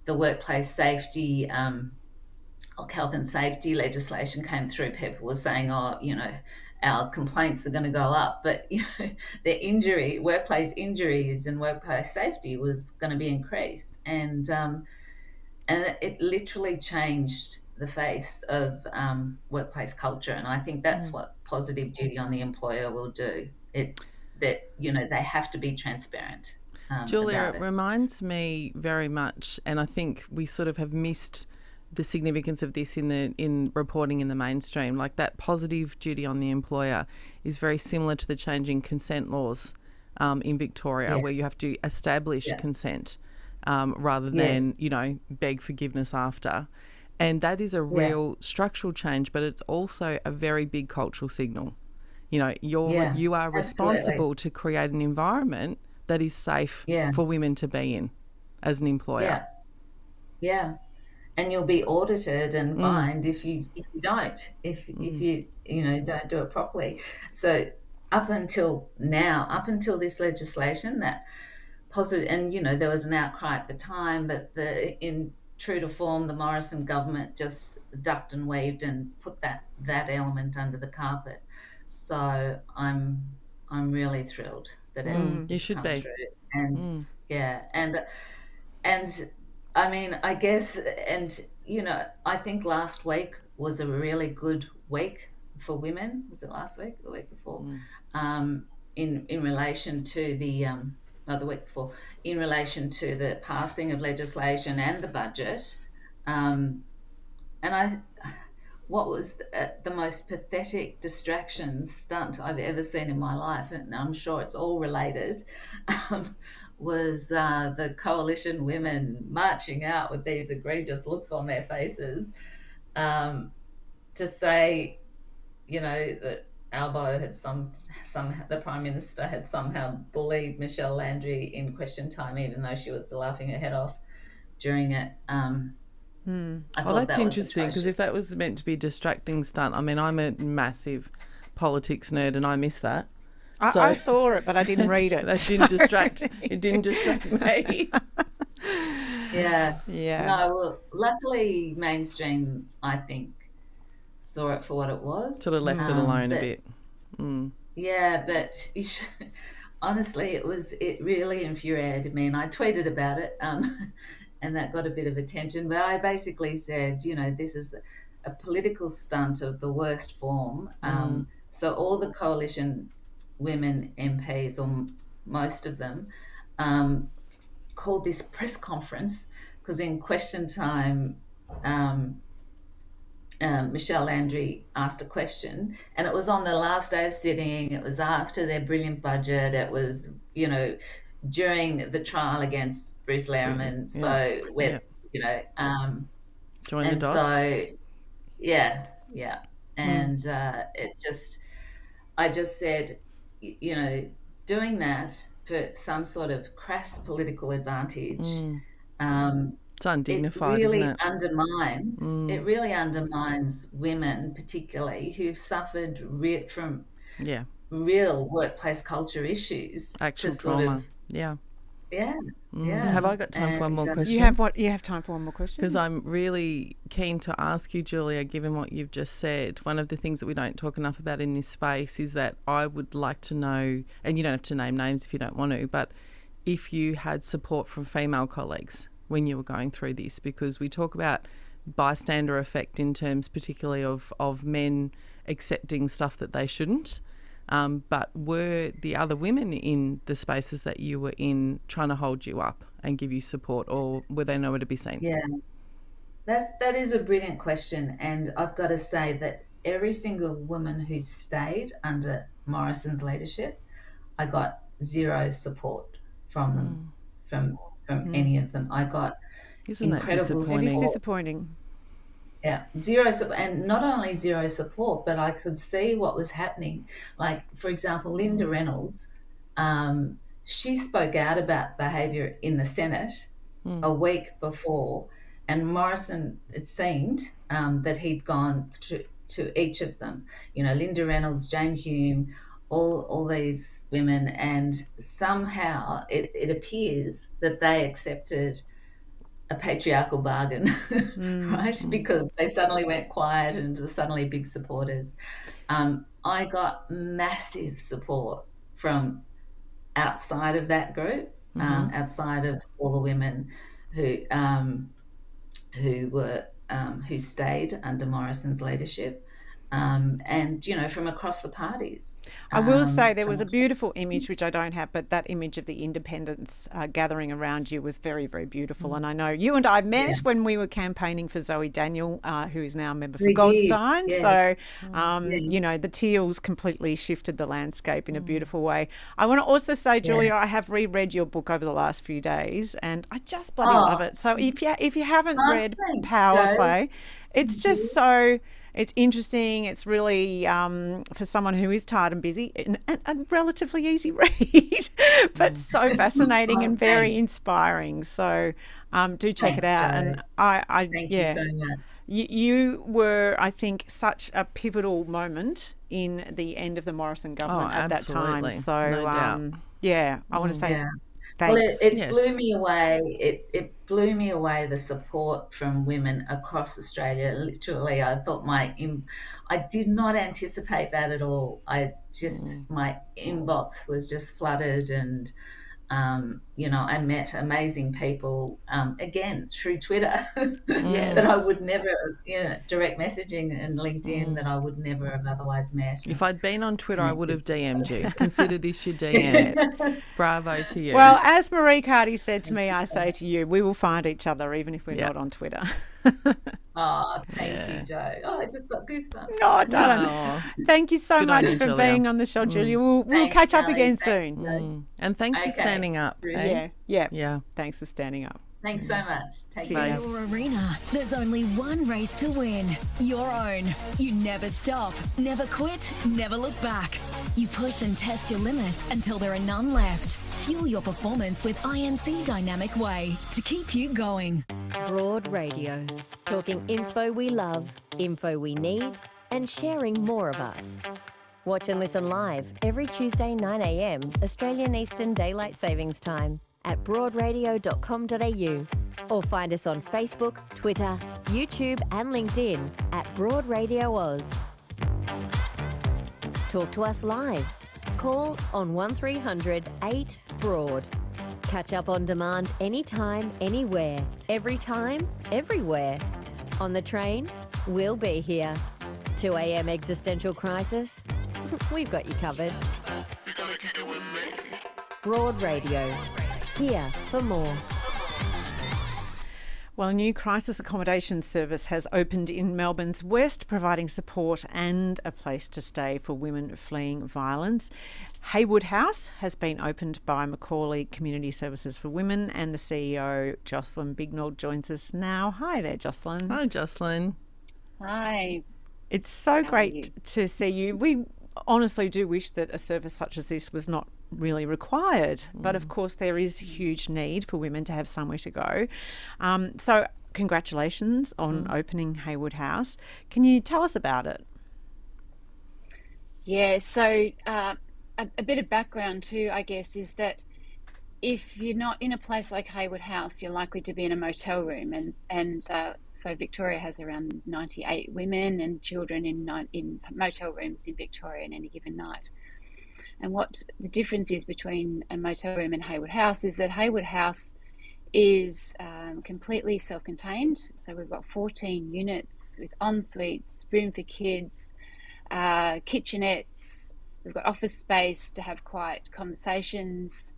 the workplace safety, health and safety legislation came through, people were saying, our complaints are going to go up, but their workplace injuries and workplace safety was going to be increased, and it literally changed the face of workplace culture. And I think that's what positive duty on the employer will do. It's that they have to be transparent. Julia, it reminds me very much, and I think we sort of have missed the significance of this in reporting in the mainstream. Like, that positive duty on the employer is very similar to the changing consent laws in Victoria, where you have to establish consent rather than beg forgiveness after. And that is a real structural change, but it's also a very big cultural signal. You are responsible to create an environment that is safe for women to be in as an employer. Yeah. And you'll be audited and fined if you don't don't do it properly. So up until this legislation, that positive, and there was an outcry at the time, but in true to form, the Morrison government just ducked and weaved and put that element under the carpet. So I'm really thrilled that it's you should come be. through. And and I mean, I guess, and I think last week was a really good week for women. Was it last week? The week before? In relation to the week before, in relation to the passing of legislation and the budget. What was the most pathetic distraction stunt I've ever seen in my life, and I'm sure it's all related, was the coalition women marching out with these egregious looks on their faces to say, that Albo had the Prime Minister had somehow bullied Michelle Landry in question time, even though she was laughing her head off during it. That's interesting, because if that was meant to be a distracting stunt, I mean, I'm a massive politics nerd and I miss that. I saw it, but I didn't read it. That didn't distract. It didn't distract me. Yeah. No, well, luckily mainstream, I think, saw it for what it was. Sort of left it alone a bit. Yeah, but honestly, it really infuriated me, and I tweeted about it, and that got a bit of attention. But I basically said, this is a political stunt of the worst form. So all the coalition women MPs, or most of them, called this press conference because in question time, Michelle Landry asked a question, and it was on the last day of sitting. It was after their brilliant budget. It was, during the trial against Bruce Lehrman. So join the dots. So, yeah. And I just said, doing that for some sort of crass political advantage. It's undignified, it really isn't it? undermines. It really undermines women, particularly who've suffered from real workplace culture issues. Actual trauma. Yeah. Have I got time for one more question? You have time for one more question? Because I'm really keen to ask you, Julia, given what you've just said, one of the things that we don't talk enough about in this space is that I would like to know, and you don't have to name names if you don't want to, but if you had support from female colleagues when you were going through this, because we talk about bystander effect in terms particularly of men accepting stuff that they shouldn't. But were the other women in the spaces that you were in trying to hold you up and give you support, or were they nowhere to be seen? Yeah, that is a brilliant question. And I've got to say that every single woman who stayed under Morrison's leadership, I got zero support from them, from any of them. I got incredible support. It is disappointing. Yeah, zero support, and not only zero support, but I could see what was happening. Like, for example, Linda Reynolds, she spoke out about behaviour in the Senate a week before, and Morrison, it seemed that he'd gone to each of them. Linda Reynolds, Jane Hume, all these women, and somehow it appears that they accepted a patriarchal bargain, right? Because they suddenly went quiet and were suddenly big supporters. I got massive support from outside of that group, outside of all the women who stayed under Morrison's leadership. And from across the parties. I will say there was a beautiful image, which I don't have, but that image of the independents gathering around you was very, very beautiful. And I know you and I met when we were campaigning for Zoe Daniel, who is now a member for Goldstein. Yes. So, the teals completely shifted the landscape in a beautiful way. I want to also say, Julia, I have reread your book over the last few days, and I just bloody love it. So if you haven't read Power Play, it's just so... It's interesting. It's really, for someone who is tired and busy, a relatively easy read, but so fascinating and very inspiring. So do check it out. Jo. And Thank you so much. You were, I think, such a pivotal moment in the end of the Morrison government at that time. So, no doubt. I want to say thanks. Well, it blew me away. It blew me away, the support from women across Australia. Literally, I thought I did not anticipate that at all. My inbox was just flooded, and I met amazing people again through Twitter that I would never, direct messaging and LinkedIn that I would never have otherwise met. If I'd been on Twitter, I would have DM'd you. Consider this your DM. Bravo to you. Well, as Marieke Hardy said to me, I say to you, we will find each other even if we're not on Twitter. Thank you, Jo. I just got goosebumps. Oh, darling. Thank you so much for being on the show, Julia. We'll catch up again soon. And thanks for standing up. Yeah. Thanks for standing up. Thanks so much. Take care. In your arena, there's only one race to win. Your own. You never stop, never quit, never look back. You push and test your limits until there are none left. Fuel your performance with INC Dynamic Way to keep you going. Broad Radio. Talking inspo we love, info we need, and sharing more of us. Watch and listen live every Tuesday 9 a.m. Australian Eastern Daylight Savings Time at broadradio.com.au Or find us on Facebook, Twitter, YouTube and LinkedIn at Broad Radio Oz. Talk to us live. Call on 1300 8 Broad. Catch up on demand anytime, anywhere, every time, everywhere. On the train, we'll be here. 2 a.m. existential crisis? We've got you covered. Broad Radio. Here for more. Well, a new crisis accommodation service has opened in Melbourne's West, providing support and a place to stay for women fleeing violence. Haywood House has been opened by McCauley Community Services for Women, and the CEO, Jocelyn Bignold, joins us now. Hi there, Jocelyn. Hi, Jocelyn. Hi. It's so great to see you. We honestly do wish that a service such as this was not really required, but of course there is huge need for women to have somewhere to go. So congratulations on opening Haywood House. Can you tell us about it? Yeah, so a bit of background too, I guess, is that if you're not in a place like Haywood House, you're likely to be in a motel room, and so Victoria has around 98 women and children in motel rooms in Victoria in any given night. And what the difference is between a motel room and Haywood House is that Haywood House is completely self-contained. So we've got 14 units with en-suites, room for kids, kitchenettes. We've got office space to have quiet conversations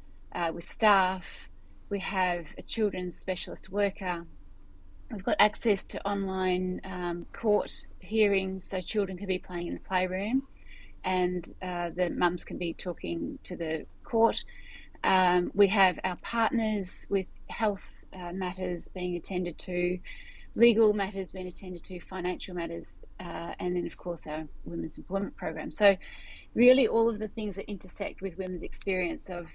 with staff. We have a children's specialist worker. We've got access to online court hearings, so children can be playing in the playroom and the mums can be talking to the court. We have our partners with health matters being attended to, legal matters being attended to, financial matters, and then of course our women's employment program. So really all of the things that intersect with women's experience of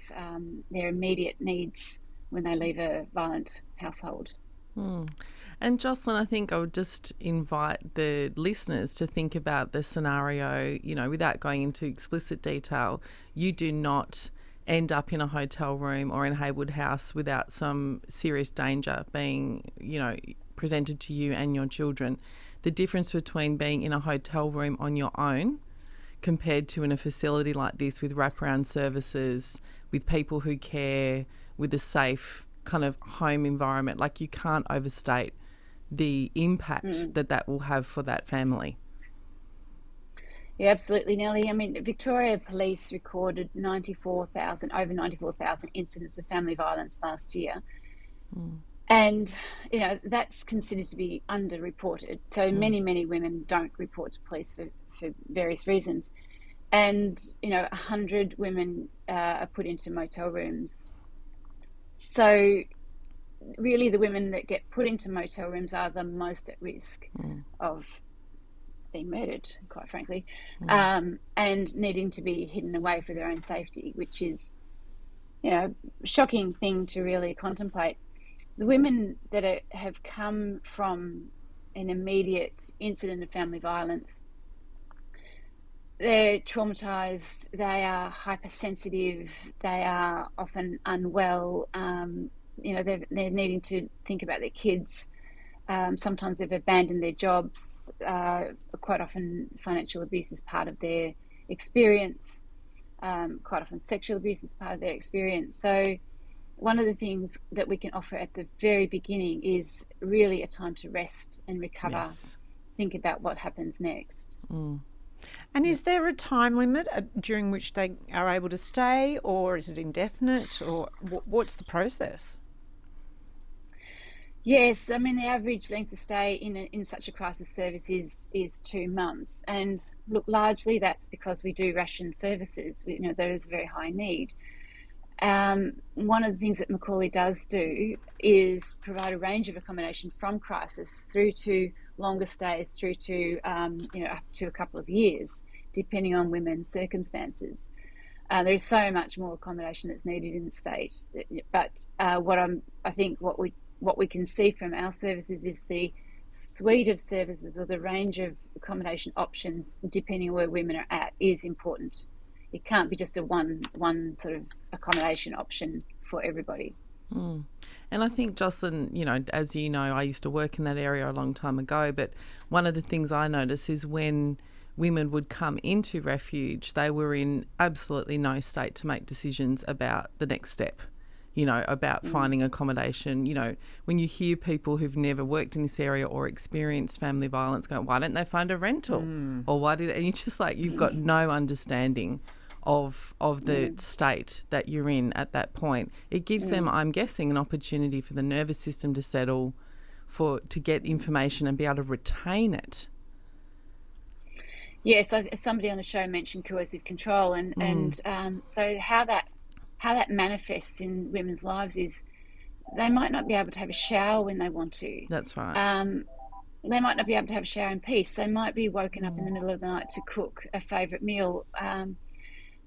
their immediate needs when they leave a violent household. And Jocelyn, I think I would just invite the listeners to think about the scenario, you know, without going into explicit detail. You do not end up in a hotel room or in Haywood House without some serious danger being, you know, presented to you and your children. The difference between being in a hotel room on your own compared to in a facility like this with wraparound services, with people who care, with a safe kind of home environment, like you can't overstate the impact that will have for that family. Yeah, absolutely, Nelly. I mean, Victoria Police recorded over 94,000 incidents of family violence last year. And, you know, that's considered to be underreported. So many women don't report to police for various reasons. And, you know, 100 women are put into motel rooms. So really the women that get put into motel rooms are the most at risk of being murdered, quite frankly, and needing to be hidden away for their own safety, which is, you know, a shocking thing to really contemplate. The women that have come from an immediate incident of family violence, they're traumatized, they are hypersensitive, they are often unwell, you know, they're needing to think about their kids. Sometimes they've abandoned their jobs. Quite often financial abuse is part of their experience. Quite often sexual abuse is part of their experience. So one of the things that we can offer at the very beginning is really a time to rest and recover, think about what happens next. And is there a time limit during which they are able to stay, or is it indefinite, or what's the process? Yes, I mean the average length of stay in such a crisis service is 2 months, and look, largely that's because we do ration services. You know, there is a very high need. One of the things that McCauley does do is provide a range of accommodation from crisis through to longer stays, through to you know, up to a couple of years, depending on women's circumstances. There's so much more accommodation that's needed in the state, but I think what we can see from our services is the suite of services or the range of accommodation options, depending on where women are at, is important. It can't be just a one sort of accommodation option for everybody. And I think, Jocelyn, you know, as you know, I used to work in that area a long time ago, but one of the things I notice is when women would come into refuge, they were in absolutely no state to make decisions about the next step, you know, about finding accommodation. You know, when you hear people who've never worked in this area or experienced family violence go, why don't they find a rental? Or why did, and you just like, you've got no understanding of the state that you're in at that point. It gives them, I'm guessing, an opportunity for the nervous system to settle, to get information and be able to retain it. Yes, somebody on the show mentioned coercive control, and so how that manifests in women's lives is they might not be able to have a shower when they want to. That's right. They might not be able to have a shower in peace. They might be woken up in the middle of the night to cook a favourite meal.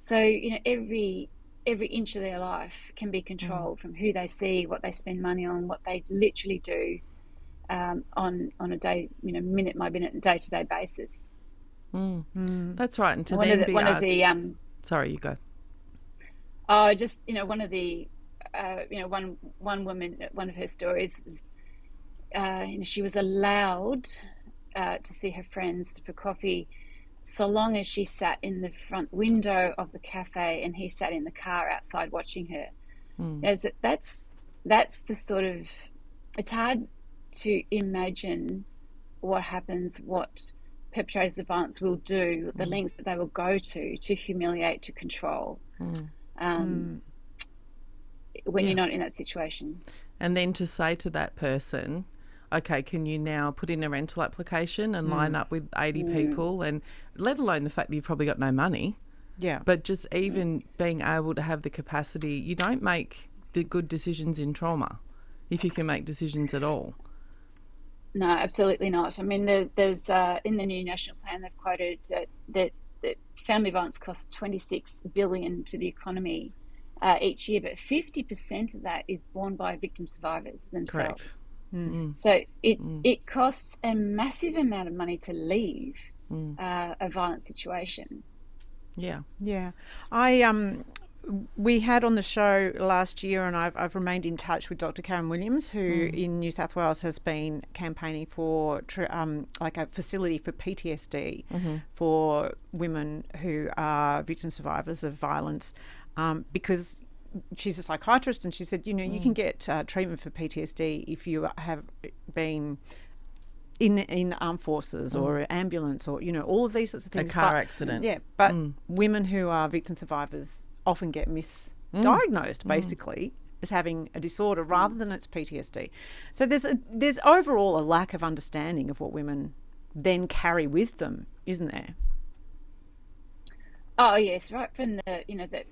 So, you know, every inch of their life can be controlled from who they see, what they spend money on, what they literally do on a day, you know, minute by minute, day-to-day basis. That's right. And to one then of be sorry, you go. Oh, just, you know, one of the you know, one woman, one of her stories is, you know, she was allowed to see her friends for coffee so long as she sat in the front window of the cafe and he sat in the car outside watching her. You know, so that's the sort of, it's hard to imagine what happens, what perpetrators of violence will do, the lengths that they will go to humiliate, to control, when you're not in that situation. And then to say to that person, okay, can you now put in a rental application and line up with 80 people, and let alone the fact that you've probably got no money. Yeah. But just even being able to have the capacity, you don't make the good decisions in trauma if you can make decisions at all. No, absolutely not. I mean, there's in the new national plan, they've quoted that family violence costs $26 billion to the economy each year, but 50% of that is borne by victim survivors themselves. So it costs a massive amount of money to leave a violent situation. Yeah. We had on the show last year, and I've remained in touch with Dr. Karen Williams, who in New South Wales has been campaigning for like a facility for PTSD for women who are victim survivors of violence, because she's a psychiatrist, and she said, you know, you can get treatment for PTSD if you have been in the armed forces or ambulance, or, you know, all of these sorts of things. A car accident. Yeah, but women who are victim survivors often get misdiagnosed basically as having a disorder rather than it's PTSD. So there's overall a lack of understanding of what women then carry with them, isn't there? Oh yes, right from the, you know, that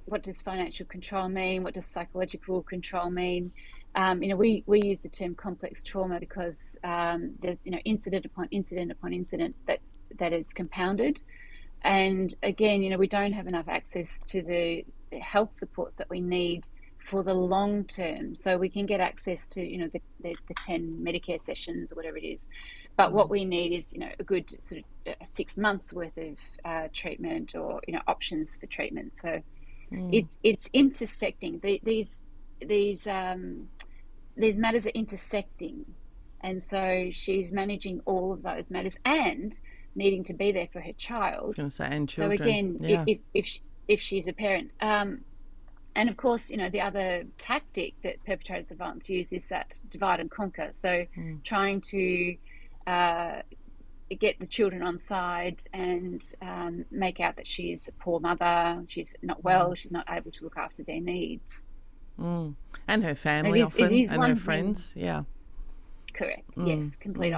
what does financial control mean? What does psychological control mean? You know, we use the term complex trauma because there's, you know, incident upon incident upon incident that is compounded. And again, you know, we don't have enough access to the health supports that we need for the long term. So we can get access to, you know, the 10 Medicare sessions or whatever it is. But what we need is, you know, a good sort of 6 months worth of treatment, or, you know, options for treatment. So it's intersecting. These matters are intersecting. And so she's managing all of those matters and needing to be there for her child. I was going to say, and children. So again, if she's a parent, and of course, you know, the other tactic that perpetrators of violence use is that divide and conquer. So trying to get the children on side and make out that she's a poor mother, she's not well, she's not able to look after their needs. And her family often, and her friends, yeah. Correct. Yes, complete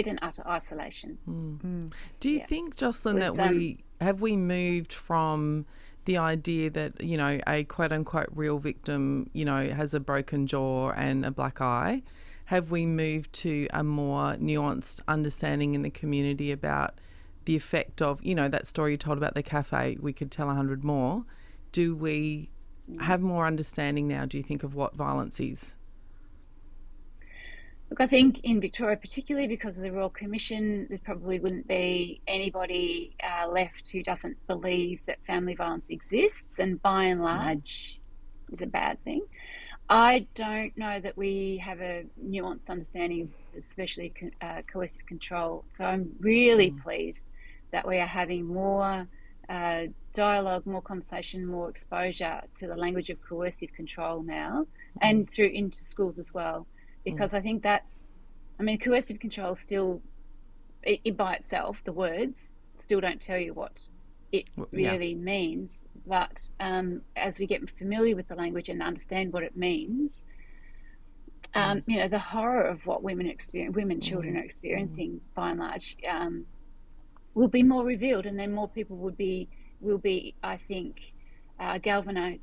and utter isolation. Do you think, Jocelyn, that we moved from the idea that, you know, a quote unquote real victim, you know, has a broken jaw and a black eye? Have we moved to a more nuanced understanding in the community about the effect of, you know, that story you told about the cafe? We could tell 100 more. Do we have more understanding now, do you think, of what violence is? Look, I think in Victoria, particularly because of the Royal Commission, there probably wouldn't be anybody left who doesn't believe that family violence exists, and by and large is a bad thing. I don't know that we have a nuanced understanding of especially coercive control. So I'm really pleased that we are having more dialogue, more conversation, more exposure to the language of coercive control now, and through into schools as well. Because I think coercive control still, it by itself, the words still don't tell you what it really means. But as we get familiar with the language and understand what it means, the horror of what children are experiencing by and large, will be more revealed, and then more people will be, I think, galvanized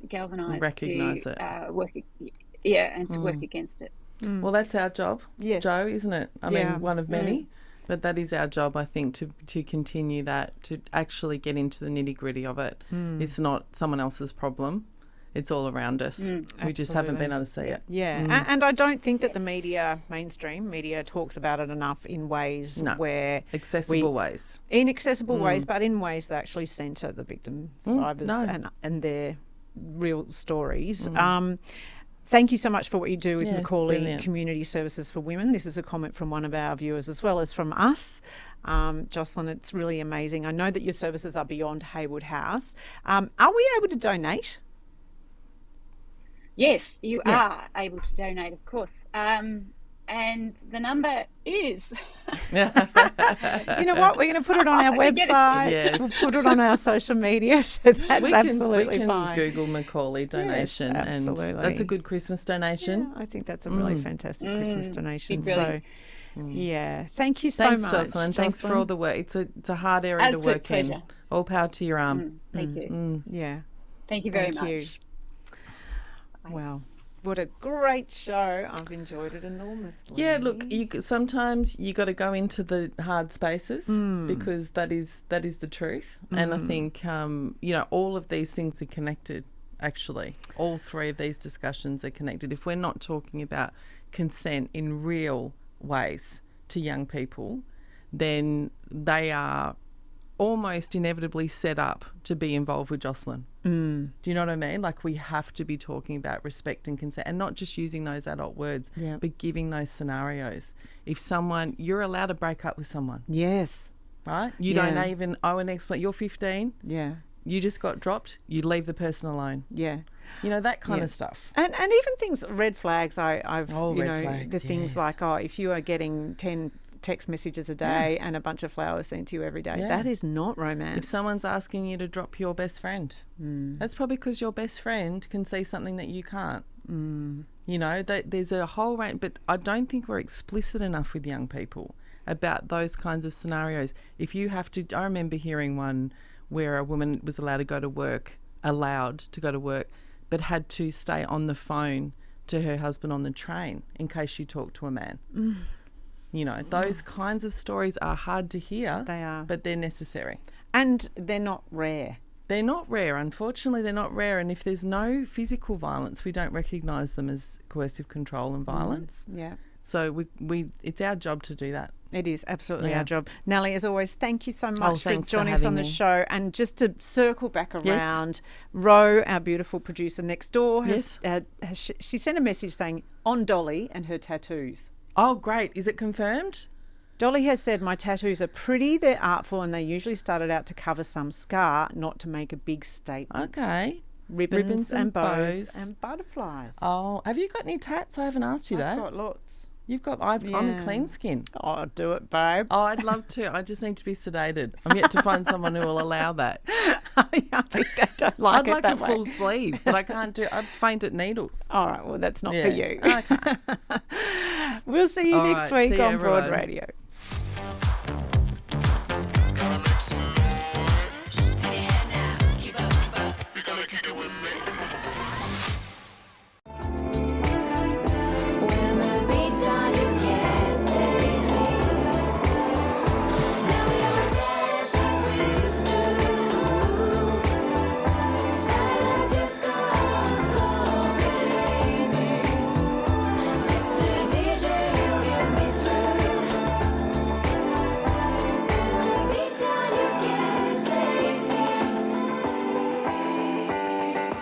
recognise to it. work against it. Well, that's our job, Yes. Jo, isn't it? I mean, one of many. But that is our job, I think, to continue that, to actually get into the nitty-gritty of it. It's not someone else's problem. It's all around us. We just haven't been able to see it. Yeah. And I don't think that the mainstream media talks about it enough in ways where... Accessible ways. In accessible ways, but in ways that actually centre the victim survivors and their real stories. Thank you so much for what you do with McCauley Community Services for Women. This is a comment from one of our viewers as well as from us. Jocelyn, it's really amazing. I know that your services are beyond Haywood House. Are we able to donate? Yes, you are able to donate, of course. And the number is... You know what? We're going to put it on our website. Yes. We'll put it on our social media. So that's absolutely we can fine. Google McCauley donation. Yes, absolutely. And that's a good Christmas donation. Yeah, I think that's a really fantastic Christmas donation. Brilliant. So, thank you so Thanks, much. Jocelyn. Thanks for all the work. It's a hard area to work pleasure. in. All power to your arm. Thank you. Yeah. Thank you very Thank you. much. Wow. What a great show. I've enjoyed it enormously. Yeah, look, sometimes you got to go into the hard spaces because that is the truth. And I think, all of these things are connected, actually. All three of these discussions are connected. If we're not talking about consent in real ways to young people, then they are almost inevitably set up to be involved with Jocelyn. Do you know what I mean? Like, we have to be talking about respect and consent, and not just using those adult words, but giving those scenarios. If you're allowed to break up with someone. Yes. Right? You don't even owe an explanation. You're 15. Yeah. You just got dropped. You leave the person alone. Yeah. You know, that kind of stuff. And even things, red flags, red flags, the things yes. like, if you are getting 10 text messages a day and a bunch of flowers sent to you every day, that is not romance. If someone's asking you to drop your best friend, that's probably because your best friend can see something that you can't. You know, there's a whole range, but I don't think we're explicit enough with young people about those kinds of scenarios. If you have to, I remember hearing one where a woman was allowed to go to work, but had to stay on the phone to her husband on the train in case she talked to a man. You know, those kinds of stories are hard to hear. They are. But they're necessary. And they're not rare. They're not rare. Unfortunately, they're not rare. And if there's no physical violence, we don't recognise them as coercive control and violence. Yeah. So it's our job to do that. It is absolutely our job. Nelly, as always, thank you so much for thanks for joining us on having the me. show. And just to circle back around, Ro, our beautiful producer next door, she sent a message saying, on Dolly and her tattoos. Oh, great. Is it confirmed? Dolly has said, my tattoos are pretty, they're artful, and they usually started out to cover some scar, not to make a big statement. Okay. Ribbons and bows and butterflies. Oh, have you got any tats? I haven't asked you that. I've got lots. You've got, I'm a clean skin. Oh, do it, babe. Oh, I'd love to. I just need to be sedated. I'm yet to find someone who will allow that. I think they don't like I'd it like that a way. full sleeve, but I can't do. I'd faint at needles. All right, well, that's not for you. Okay. We'll see you next week See you, on Broad everyone. Radio.